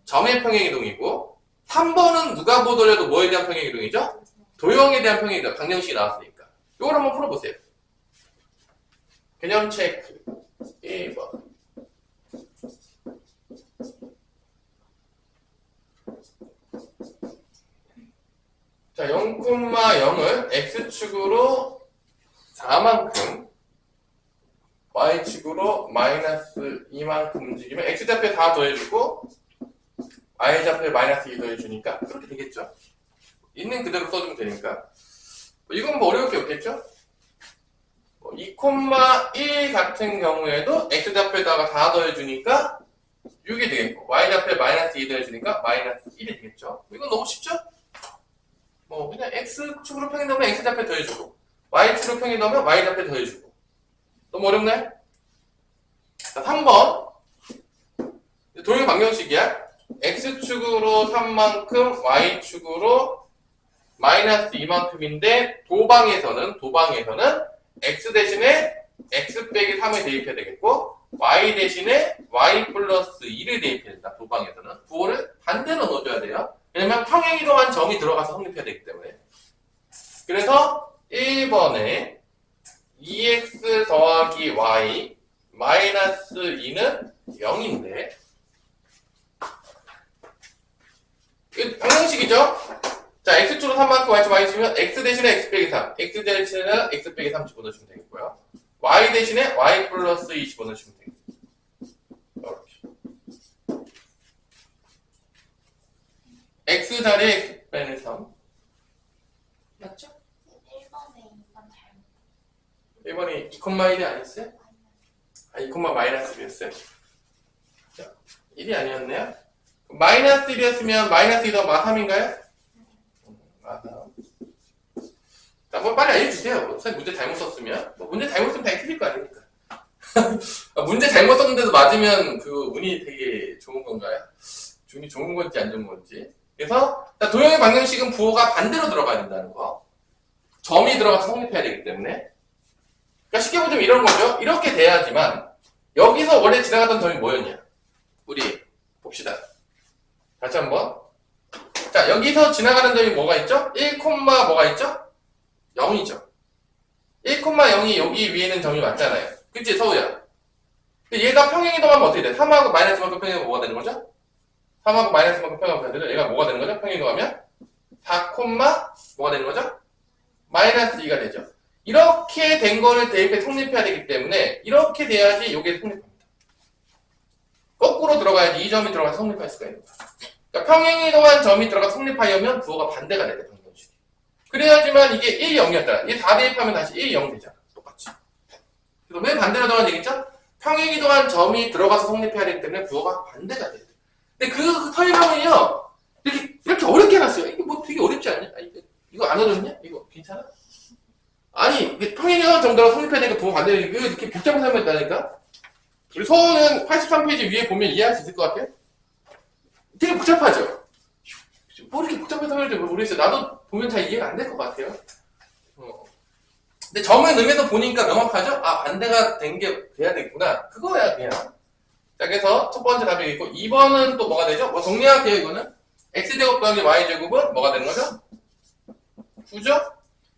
점의 평행이동이고 3번은 누가 보더라도 뭐에 대한 평행이동이죠? 도형에 대한 평행이동. 방정식이 나왔으니까 이걸 한번 풀어보세요. 개념 체크 1번 자 0,0을 x축으로 4만큼 y축으로 마이너스 2만큼 움직이면 x좌표에 다 더해주고 y좌표에 마이너스 2 더해주니까 그렇게 되겠죠. 있는 그대로 써주면 되니까 이건 뭐 어려울 게 없겠죠. 2,1 같은 경우에도 x좌표에다가 다 더해주니까 6이 되겠고 y좌표에 마이너스 2 더해주니까 마이너스 1이 되겠죠. 이건 너무 쉽죠? 뭐 그냥 x축으로 평행 넣으면 x좌표에 더해주고 y축으로 평행 넣으면 y좌표에 더해주고 너무 어렵나요? 자 3번 도형의 방정식이야. x축으로 3만큼 y축으로 마이너스 2만큼인데 도방에서는 x 대신에 x 빼기 3을 대입해야 되겠고 y 대신에 y 플러스 2를 대입해야 된다. 도방에서는 부호를 반대로 넣어줘야 돼요. 왜냐면 평행이동한 점이 들어가서 성립해야 되기 때문에. 그래서 1번에 2x 더하기 y 마이너스 2는 0인데 이거 방정식이죠? 자, x축으로 3만큼 y축 y축이면 x 대신에 x 빼기 3 x 대신에 x 빼기 3 집어넣으시면 되겠고요. y 대신에 y 플러스 2 집어넣으시면 되겠습니다. 이렇게 x 자리에 x 빼기 3 맞죠? 1번에 2번 잘못. 1번이 2,1이 아니었어요? 아, 2, 마이너스 1이었어요? 1이 아니었네요? 마이너스 1이었으면 마이너스 2 더하면 마3인가요? 마3. 자, 뭐 빨리 알려주세요. 선생님 문제 잘못 썼으면. 뭐 문제 잘못 쓰면 당연히 틀릴 거 아닙니까? 문제 잘못 썼는데도 맞으면 그 운이 되게 좋은 건가요? 운이 좋은 건지 안 좋은 건지. 그래서 도형의 방정식은 부호가 반대로 들어가야 된다는 거. 점이 들어가서 성립해야 되기 때문에. 그러니까 쉽게 보자면 이런 거죠. 이렇게 돼야지만 여기서 원래 지나가던 점이 뭐였냐? 우리 봅시다. 다시 한번. 자, 여기서 지나가는 점이 뭐가 있죠? 1, 뭐가 있죠? 0이죠. 1,0이 여기 위에는 점이 맞잖아요. 그치, 서우야? 근데 얘가 평행이동하면 어떻게 돼? 3하고 마이너스만큼 평행이동하면 뭐가 되는 거죠? 3하고 마이너스만큼 평행이동하면 되죠? 얘가 뭐가 되는 거죠? 평행이동하면? 4, 뭐가 되는 거죠? 마이너스 2가 되죠. 이렇게 된 거를 대입해 성립해야 되기 때문에 이렇게 돼야지 이게 성립합니다. 거꾸로 들어가야지 이 점이 들어가서 성립할 수가 있는 거야. 그러니까 평행이동한 점이 들어가서 성립하려면 부호가 반대가 돼야 돼, 방정식이. 그래야지만 이게 1, 0이었잖아. 얘 다 대입하면 다시 1, 0 되잖아. 똑같이. 그래서 왜 반대로 들어가는 얘기죠? 평행이동한 점이 들어가서 성립해야 되기 때문에 부호가 반대가 돼요. 근데 그 설명은요, 이렇게 어렵게 해놨어요. 이게 뭐 되게 어렵지 않냐? 이거 안 어렵냐? 이거 괜찮아? 아니, 평행이동한 점으로 성립해야 되니까 부호 반대로 이렇게 복잡하게 설명했다니까? 우리 서우는 83페이지 위에 보면 이해할 수 있을 것 같아요? 되게 복잡하죠? 뭐 이렇게 복잡하게 설명할지 모르겠어요. 나도 보면 잘 이해가 안 될 것 같아요. 근데 점을 넣으면서 보니까 명확하죠? 아, 반대가 된 게 돼야 되겠구나. 그거야, 그냥. 자, 그래서 첫 번째 답이 있고, 2번은 또 뭐가 되죠? 뭐 정리할게요, 이거는. x제곱 더하기 y제곱은 뭐가 되는 거죠? 9죠?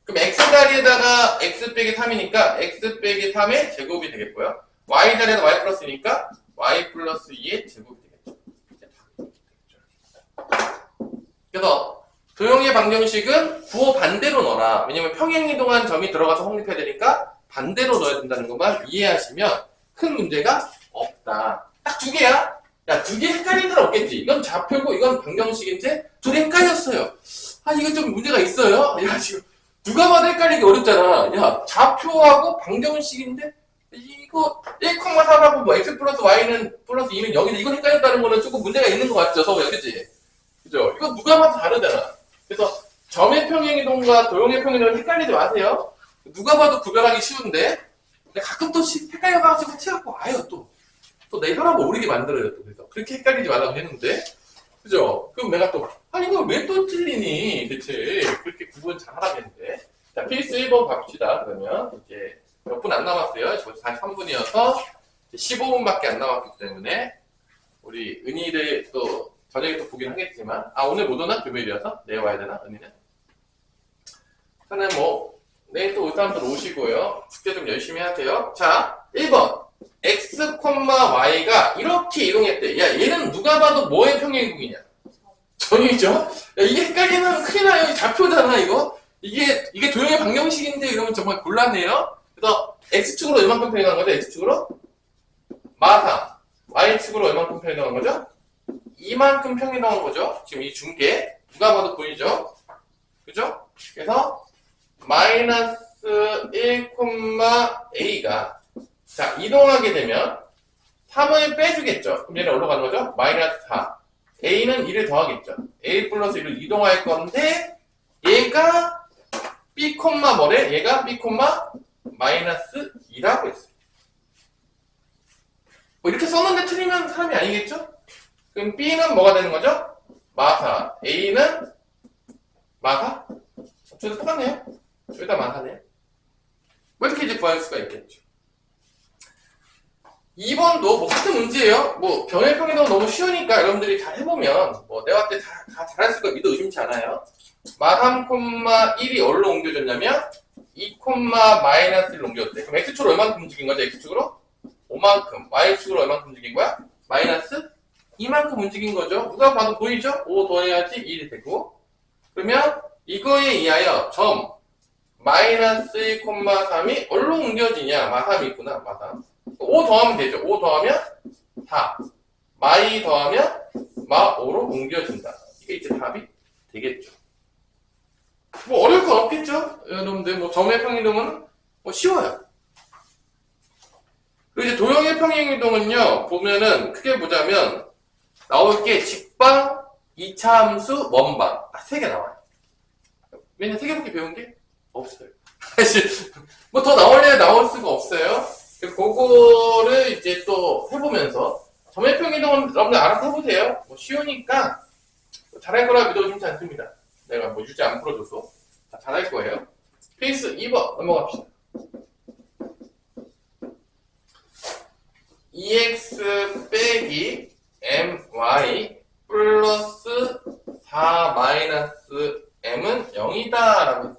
그럼 x 자리에다가 x 빼기 3이니까 x 빼기 3의 제곱이 되겠고요. y 자리에다 y 플러스니까 y 플러스 2의 제곱이 되겠죠. 그래서 도형의 방정식은 부호 반대로 넣어라. 왜냐면 평행이동한 점이 들어가서 성립해야 되니까 반대로 넣어야 된다는 것만 이해하시면 큰 문제가 없다. 딱 두 개야. 야, 두 개 헷갈리는 사람 없겠지. 이건 좌표고 이건 방정식인데 둘이 헷갈렸어요. 아, 이거 좀 문제가 있어요. 야, 지금 누가 봐도 헷갈리기 어렵잖아. 야, 좌표하고 방정식인데 이거 1,4하고 뭐 x 플러스 y는 플러스 2는 0인데 이거 헷갈렸다는 거는 조금 문제가 있는 것 같죠, 서우야, 그치? 그죠? 이거 누가 봐도 다르잖아. 그래서 점의 평행이동과 도형의 평행이동을 헷갈리지 마세요. 누가 봐도 구별하기 쉬운데 근데 가끔 또 헷갈려가지고 해갖고 와요 또 내 혈압 오르게 만들어요 또. 그래서 그렇게 헷갈리지 말라고 했는데 그죠? 그럼 내가 또 이거 왜 또 틀리니 대체 그렇게 구분 잘 하라고 했는데. 자, 필수 1번 갑시다. 그러면 이제 몇 분 안 남았어요. 저 43분이어서 15분밖에 안 남았기 때문에 우리 은희를 또 저녁에 또 보긴 하겠지만, 오늘 못 오나? 금요일이어서? 내일 와야 되나? 은희는? 저는 뭐 내일 또 올 사람들 오시고요. 숙제 좀 열심히 하세요. 자, 1번 x, y가 이렇게 이동했대. 야, 얘는 누가 봐도 뭐의 평행이동이냐? 점이죠? 야, 이게 헷갈리면 큰일 나요. 좌표잖아, 이거. 이게 도형의 방정식인데 이러면 정말 곤란해요. 그래서 x축으로 얼만큼 평행한 거죠? x축으로? 마3. y축으로 얼만큼 평행한 거죠? 이만큼 평행한 거죠? 지금 이 중계. 누가 봐도 보이죠? 그죠? 그래서 마이너스 1, a가 자, 이동하게 되면 3을 빼주겠죠? 그럼 얘는 어디로 가는 거죠? 마이너스 4. a는 2를 더하겠죠? a 플러스 1을 이동할 건데 얘가 b, 뭐래? 얘가 b, 마이너스 2라고 했어요. 뭐 이렇게 썼는데 틀리면 사람이 아니겠죠? 그럼 b는 뭐가 되는 거죠? 마4. a는 마4? 저도 똑같네요. 여기다 마4네요. 뭐 이렇게 이제 구할 수가 있겠죠. 2번도 뭐 같은 문제예요. 뭐 병의 평행이동 너무 쉬우니까 여러분들이 잘 해보면 뭐 내가 봤을 때 다 잘할 수가 믿어 의심치 않아요. 마3, 1이 어디로 옮겨졌냐면 2, 마이너스 1로 옮겨졌대. 그럼 x축으로 얼만큼 움직인 거죠? x축으로? 5만큼. y축으로 얼만큼 움직인 거야? 마이너스 2만큼 움직인 거죠. 누가 봐도 보이죠? 5 더해야지 1이 되고. 그러면 이거에 의하여 점 마이너스 1, 3이 어디로 옮겨지냐? 마3이 있구나. 마3. 5 더하면 되죠. 5 더하면 4. 마이 더하면 마5로 옮겨진다. 이게 이제 답이 되겠죠. 뭐 어려울 건 없겠죠? 여러분들 뭐 점의 평행이동은 뭐 쉬워요. 그리고 이제 도형의 평행이동은요, 보면은, 크게 보자면, 나올 게 직방, 2차 함수, 먼방. 아, 3개 나와요. 왜냐, 3개밖에 배운 게 없어요. 사실, 뭐 더 나올래야 나올 수가 없어요. 그거를 이제 또 해보면서, 점의 평행이동은 여러분들 알아서 해보세요. 뭐 쉬우니까, 잘할 거라 믿어주지 않습니다. 내가 뭐 유지 안 풀어줘도. 다 잘할 거예요. 페이스 2번 넘어갑시다. 2x 빼기 my 플러스 4 마이너스 m은 0이다 라고 했어요.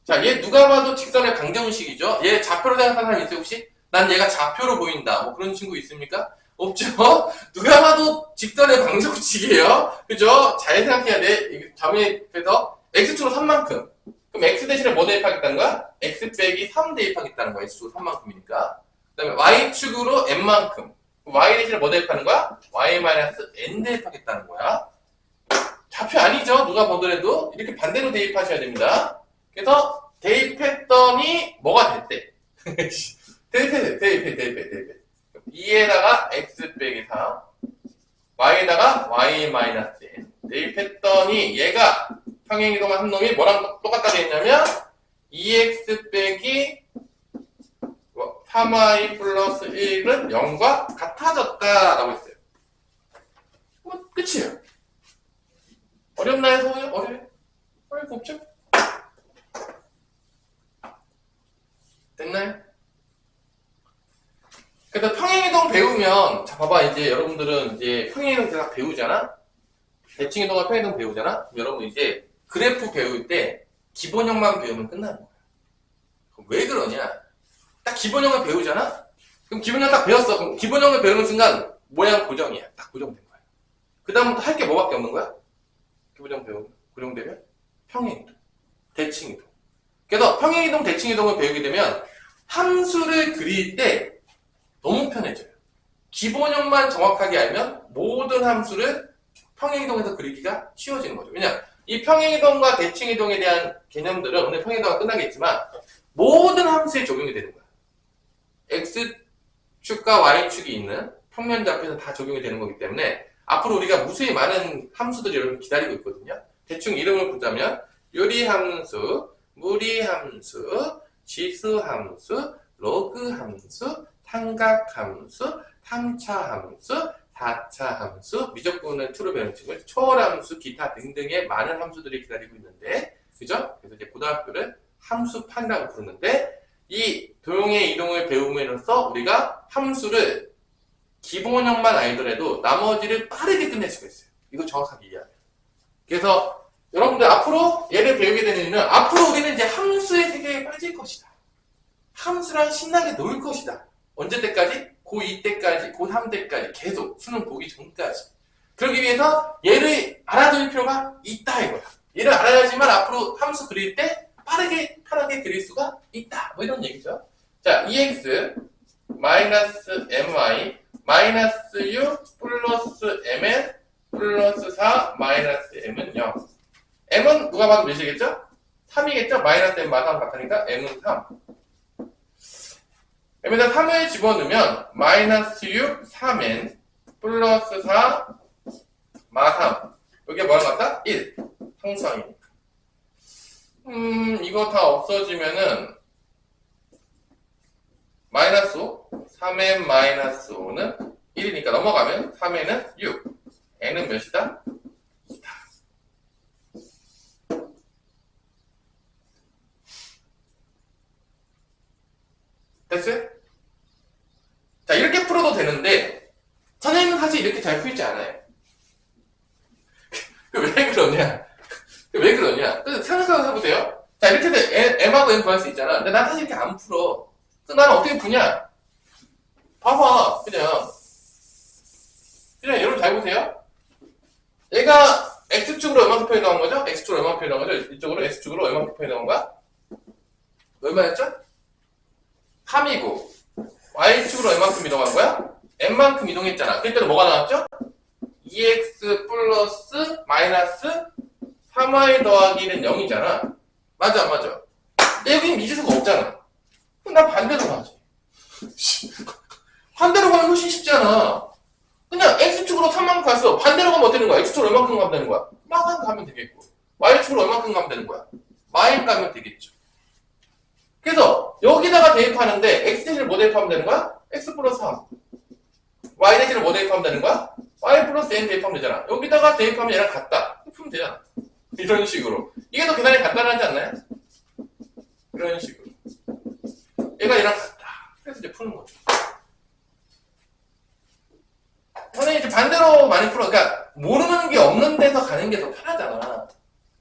자, 얘 누가 봐도 직선의 방정식이죠. 얘 좌표로 생각하는 사람 있어요 혹시? 난 얘가 좌표로 보인다 뭐 그런 친구 있습니까? 없죠? 누가 봐도 직선의 방정식이에요. 그죠? 잘 생각해야 돼. 점에서 x축으로 3만큼. 그럼 x 대신에 뭐 대입하겠다는 거야? x 빼기 3 대입하겠다는 거야. x축으로 3만큼이니까. 그 다음에 y축으로 n만큼. y 대신에 뭐 대입하는 거야? y-n 대입하겠다는 거야. 좌표 아니죠? 누가 보더라도. 이렇게 반대로 대입하셔야 됩니다. 그래서 대입했더니 뭐가 됐대? 대입해. 2에다가 x 빼기 4, y에다가 y-n. 대입했더니 얘가 평행이동한 한 놈이 뭐랑 똑같다 되어있냐면 2x 빼기 3y 플러스 1은 0과 같아졌다 라고 했어요. 뭐 끝이에요. 어렵나요? 소호요? 어려워요? 어려울 거 없죠? 됐나요? 그래서 평행이동 배우면, 자, 봐봐, 이제 여러분들은 이제 평행이동 대략 배우잖아? 대칭이동과 평행이동 배우잖아? 여러분 이제 그래프 배울 때 기본형만 배우면 끝나는 거야. 그럼 왜 그러냐? 딱 기본형을 배우잖아? 그럼 기본형 딱 배웠어. 그럼 기본형을 배우는 순간 모양 고정이야. 딱 고정된 거야. 그 다음부터 할 게 뭐밖에 없는 거야? 기본형 배우면, 고정되면 평행이동, 대칭이동. 그래서 평행이동, 대칭이동을 배우게 되면 함수를 그릴 때 너무 편해져요. 기본형만 정확하게 알면 모든 함수를 평행이동에서 그리기가 쉬워지는 거죠. 왜냐? 이 평행이동과 대칭이동에 대한 개념들은 오늘 평행이동가 끝나겠지만 모든 함수에 적용이 되는 거야. X축과 Y축이 있는 평면도 앞에서 다 적용이 되는 거기 때문에 앞으로 우리가 무수히 많은 함수들이 여러분 기다리고 있거든요. 대충 이름을 보자면 유리함수, 무리함수, 지수함수, 로그함수, 삼각함수, 3차 함수, 4차 함수, 미적분을 true로 배우는 친구, 초월함수, 기타 등등의 많은 함수들이 기다리고 있는데, 그죠? 그래서 이제 고등학교를 함수판이라고 부르는데, 이 도형의 이동을 배움으로써 우리가 함수를 기본형만 알더라도 나머지를 빠르게 끝낼 수가 있어요. 이거 정확하게 이해하면. 그래서 여러분들 앞으로 얘를 배우게 되는 이유는 앞으로 우리는 이제 함수의 세계에 빠질 것이다. 함수랑 신나게 놀 것이다. 언제 때까지? 고2 때까지, 고3 때까지 계속 수능 보기 전까지. 그러기 위해서 얘를 알아둘 필요가 있다 이거야. 얘를 알아야지만 앞으로 함수 그릴 때 빠르게 편하게 그릴 수가 있다. 뭐 이런 얘기죠. 자, 2x 마이너스 my 마이너스 6 플러스 mn 플러스 4 마이너스 m은 0. m은 누가 봐도 몇이겠죠? 3이겠죠? 마이너스 m 마삼 같으니까 m은 3. 여기다 3을 집어넣으면 마이너스 6 3n 플러스 4 마3 여기가 뭐랑 같다? 1 상수항이니까 이거 다 없어지면은 마이너스 5 3n 마이너스 5는 1이니까 넘어가면 3n은 6 n은 몇이다? 2다. 됐어요? 자, 이렇게 풀어도 되는데 선생님은 사실 이렇게 잘 풀지 않아요. 왜 그러냐? 왜 그러냐? 생각해서 해보세요. 자, 이렇게 돼 m하고 n 구할 수 있잖아. 근데 난 사실 이렇게 안 풀어. 그럼 나는 어떻게 푸냐? 봐봐, 그냥 여러분 잘 보세요. 얘가 x축으로 얼마큼 표현한 거죠? x축으로 얼마큼 표현한 거죠? 이쪽으로 x축으로 얼마큼 표현한 거야? 얼마였죠? 3이고 y축으로 얼만큼 이동한 거야? n만큼 이동했잖아. 그때는 뭐가 나왔죠? 2x 플러스 마이너스 3y 더하기 1은 0이잖아. 맞아 안 맞아? 여기 미지수가 없잖아. 그럼 난 반대로 가지. 반대로 가면 훨씬 쉽잖아. 그냥 X축으로 3만큼 갔어. 반대로 가면 어떻게 되는 거야? X축으로 얼마큼 가면 되는 거야? 마만 가면 되겠고. Y축으로 얼마큼 가면 되는 거야? 마인 가면 되겠죠. 그래서 여기다가 대입하는데 X 대신에 뭐 대입하면 되는 거야? X 플러스 3. Y 대신에 뭐 대입하면 되는 거야? Y 플러스 N 대입하면 되잖아. 여기다가 대입하면 얘랑 같다. 풀면 되잖아. 이런 식으로. 이게 더 계산이 간단하지 않나요? 이런 식으로. 얘가 얘랑 같다. 그래서 이제 푸는 거죠. 선생님 이제 반대로 많이 풀어. 그러니까 모르는 게 없는 데서 가는 게 더 편하잖아.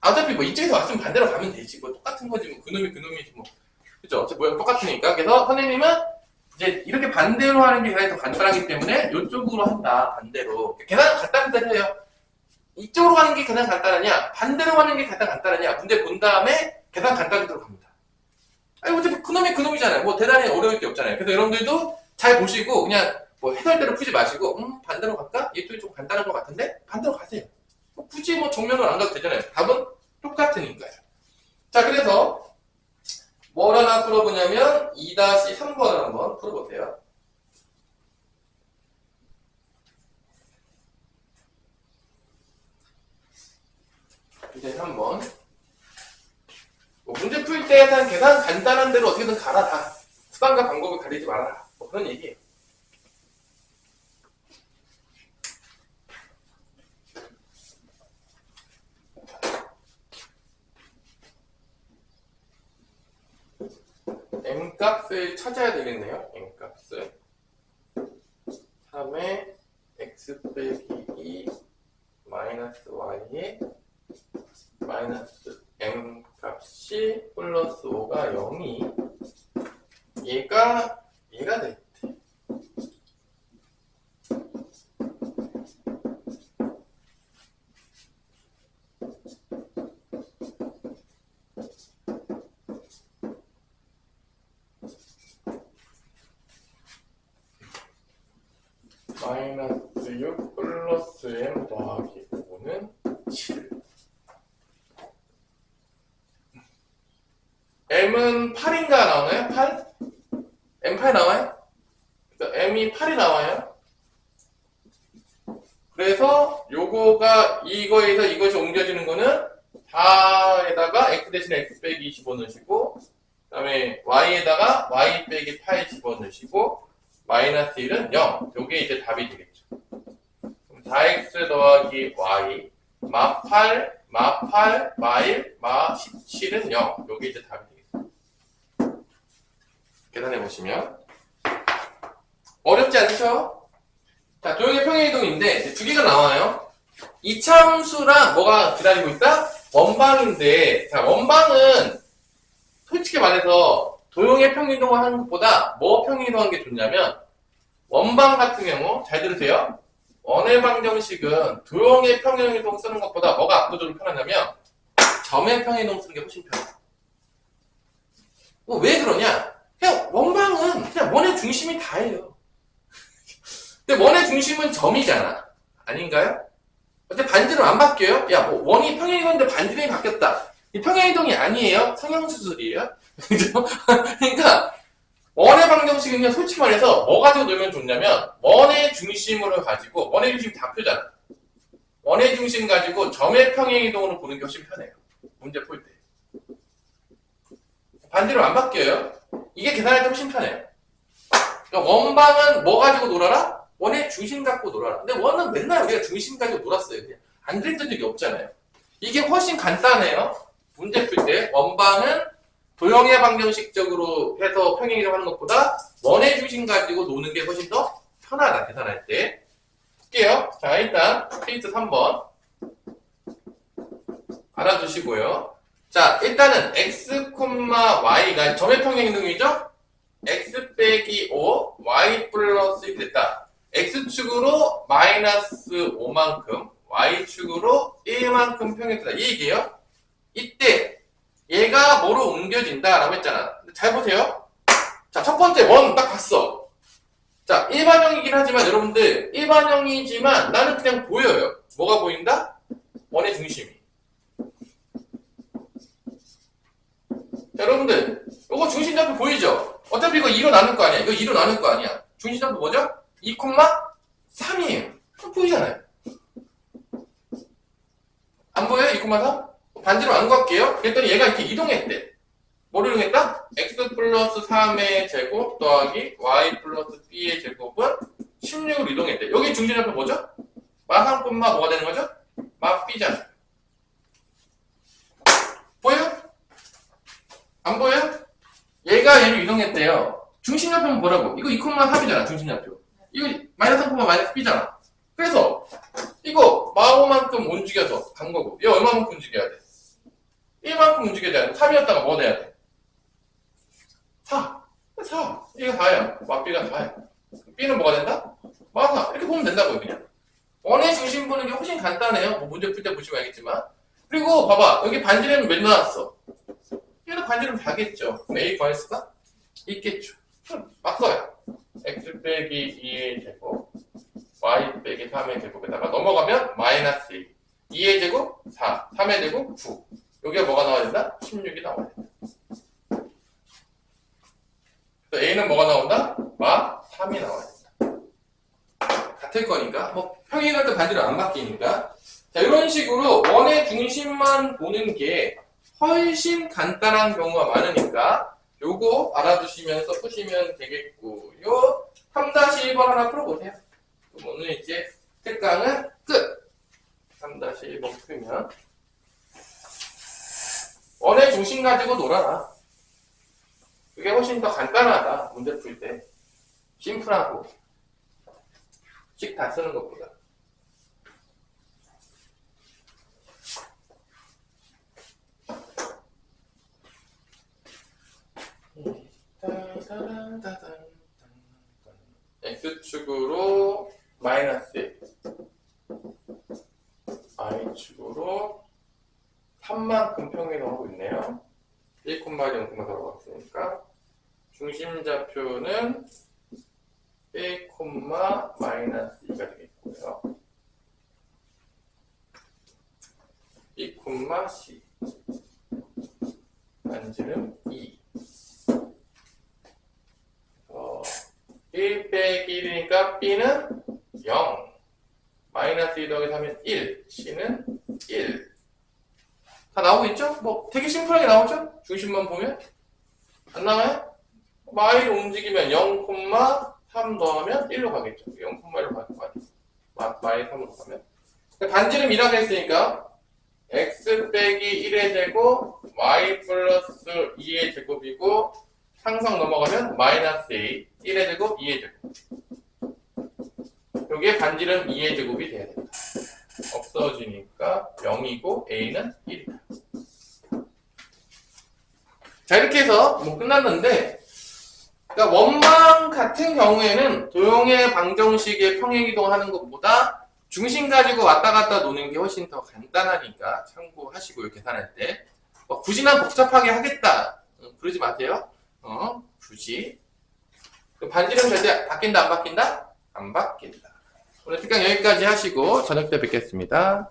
어차피 뭐 이쪽에서 왔으면 반대로 가면 되지. 뭐 똑같은 거지. 뭐 그놈이 그놈이지 뭐. 그죠? 어차피 모양 똑같으니까. 그래서 선생님은 이제 이렇게 반대로 하는 게 계산이 더 간단하기 때문에 이쪽으로 한다. 반대로. 계산은 간단한 대로 해요. 이쪽으로 가는 게 가장 간단하냐? 반대로 가는 게 가장 간단하냐? 문제 본 다음에 계산 간단하게 들어갑니다. 아니 어차피 그놈이 그놈이잖아요. 뭐 대단히 어려울 게 없잖아요. 그래서 여러분들도 잘 보시고 그냥 뭐 해설대로 풀지 마시고 반대로 갈까? 이쪽이 좀 간단한 것 같은데 반대로 가세요. 뭐 굳이 뭐 정면으로 안 가도 되잖아요. 답은 똑같으니까요. 자 그래서 뭘 하나 풀어보냐면 2-3번을 한번 풀어보세요. 이제 한번 뭐 문제 풀 때 계산 간단한 대로 어떻게든 가라 다. 수단과 방법을 가리지 말아라. 뭐 그런 얘기예요. M값을 찾아야 되겠네요. M값을 3의 X 빼기 2 마이너스 Y의 마이너스 M값이 플러스 5가 0이 얘가 돼. 마이너스 6 플러스 M 더하기 5는 7. M은 8인가 나오나요? 8? M8 나와요? 그러니까 M이 8이 나와요. 그래서 요거가 이거에서 이것이 옮겨지는 거는 4에다가 X 대신에 X 빼기 2 집어넣으시고 그 다음에 Y에다가 Y 빼기 8 집어넣으시고 마이너스 1은 0. 요게 이제 답이 되겠죠. 그럼 4X 더하기 Y 마 8, 마 1, 마 17은 0. 요게 이제 답이 되겠죠. 계산해보시면 어렵지 않죠? 자, 도형의 평행이동인데 두 개가 나와요. 이차함수랑 뭐가 기다리고 있다? 원방인데 자, 원방은 솔직히 말해서 도형의 평행이동을 하는 것보다 뭐 평행이동하는 게 좋냐면 원방 같은 경우 잘 들으세요. 원의 방정식은 도형의 평행이동 쓰는 것보다 뭐가 압도적으로 편하냐면 점의 평행이동 쓰는 게 훨씬 편해요. 왜 그러냐? 그냥 원방은 그냥 원의 중심이 다예요. 근데 원의 중심은 점이잖아. 아닌가요? 근데 반지름 안 바뀌어요? 야, 뭐 원이 평행이동인데 반지름이 바뀌었다. 이 평행이동이 아니에요. 성형수술이에요. 그죠? 그러니까 원의 방정식은요, 솔직히 말해서 뭐 가지고 놀면 좋냐면 원의 중심으로 가지고 원의 중심 다 표잖아. 원의 중심 가지고 점의 평행이동으로 보는 게 훨씬 편해요. 문제 풀 때. 반지름 안 바뀌어요. 이게 계산할 때 훨씬 편해요. 그러니까 원방은 뭐 가지고 놀아라? 원의 중심 갖고 놀아라. 근데 원은 맨날 우리가 중심 가지고 놀았어요. 그냥 안 그랬던 적이 없잖아요. 이게 훨씬 간단해요. 문제 풀 때 원방은 도형의 방정식적으로 해서 평행이동 하는 것보다 원의 중심 가지고 노는 게 훨씬 더 편하다. 계산할 때. 볼게요. 자, 일단 케이스 3번 알아두시고요. 자, 일단은 x, y가 점의 평행이동이죠? x 빼기 5, y 플러스 1 됐다. x축으로 마이너스 5만큼, y축으로 1만큼 평행이다. 이 얘기예요. 이때 얘가 뭐로 옮겨진다 라고 했잖아. 잘 보세요. 자, 첫 번째 원 딱 봤어. 자, 일반형이긴 하지만 여러분들 일반형이지만 나는 그냥 보여요. 뭐가 보인다? 원의 중심이. 자, 여러분들 이거 중심 잡히 보이죠? 어차피 이거 2로 나눌 거 아니야. 이거 2로 나눌 거 아니야. 중심점수 뭐죠? 2,3이에요. 보이잖아요. 안 보여요? 2,3? 반지름 안 구할게요. 그랬더니 얘가 이렇게 이동했대. 뭐를 이동했다? x 플러스 3의 제곱 더하기 y 플러스 b의 제곱은 16으로 이동했대. 여기 중심점수 뭐죠? 마 3, 뭐가 되는 거죠? 마 b잖아요. 보여요? 안 보여요? 얘가 얘로 이동했대요. 중심좌표는 뭐라고? 이거 2,3이잖아, 중심좌표. 이거 마이너스 3, 마이너스 b잖아. 그래서 이거 마오만큼 움직여서 간 거고. 얘 얼마만큼 움직여야 돼? 1만큼 움직여야 돼. 3이었다가 뭐 돼야 돼? 4. 4. 이거 4야. 마 b가 4야. b는 뭐가 된다? 마 4. 이렇게 보면 된다고요, 그냥. 원의 중심 보는 게 훨씬 간단해요. 뭐 문제 풀 때 보시면 알겠지만. 그리고 봐봐. 여기 반지름은 몇 나왔어? 얘는 반지름 4겠죠. 그럼 A 구할 수가 있겠죠. 막 써요. x 빼기 2의 제곱, y 빼기 3의 제곱에다가 넘어가면 마이너스 2. 2의 제곱 4, 3의 제곱 9. 여기가 뭐가 나와야 된다? 16이 나와야 된다. 그래서 A는 뭐가 나온다? 마 3이 나와야 된다. 같을 거니까. 뭐 평행할 때 반지름 안 바뀌니까. 자, 이런 식으로 원의 중심만 보는 게 훨씬 간단한 경우가 많으니까 요거 알아두시면서 푸시면 되겠고요. 3-1번 하나 풀어보세요. 그럼 오늘 이제 특강은 끝! 3-1번 풀면 원의 중심 가지고 놀아라. 그게 훨씬 더 간단하다. 문제 풀 때. 심플하고 씩 다 쓰는 것보다. X축으로 마이너스 1, Y축으로 3만큼 평이동하고 있네요. 1,0,0,가 들어갔으니까 중심좌표는 1, 마이너스 2가 되겠고요. 2, C 반지름 2. 1 빼기 1이니까 B는 0. 마이너스 2 더하기 3은 1. C는 1. 다 나오고 있죠? 뭐 되게 심플하게 나오죠? 중심만 보면? 안 나와요? 마이로 움직이면 0,3 더하면 1로 가겠죠. 0,1로 가겠죠. 마이 3으로 가면. 반지름 1이라고 했으니까 x 빼기 1의 제곱 y 플러스 2의 제곱이고 항상 넘어가면 마이너스 a 1의 제곱 2의 제곱. 여기에 반지름 2의 제곱이 돼야 된다. 없어지니까 0이고 a는 1이다. 자, 이렇게 해서 뭐 끝났는데, 그러니까 원망 같은 경우에는 도형의 방정식의 평행이동하는 것보다 중심 가지고 왔다 갔다 노는 게 훨씬 더 간단하니까 참고하시고요. 계산할 때 굳이 난 복잡하게 하겠다 그러지 마세요. 굳이. 반지름 절대 바뀐다 안 바뀐다? 안 바뀐다. 오늘 특강 여기까지 하시고 저녁 때 뵙겠습니다.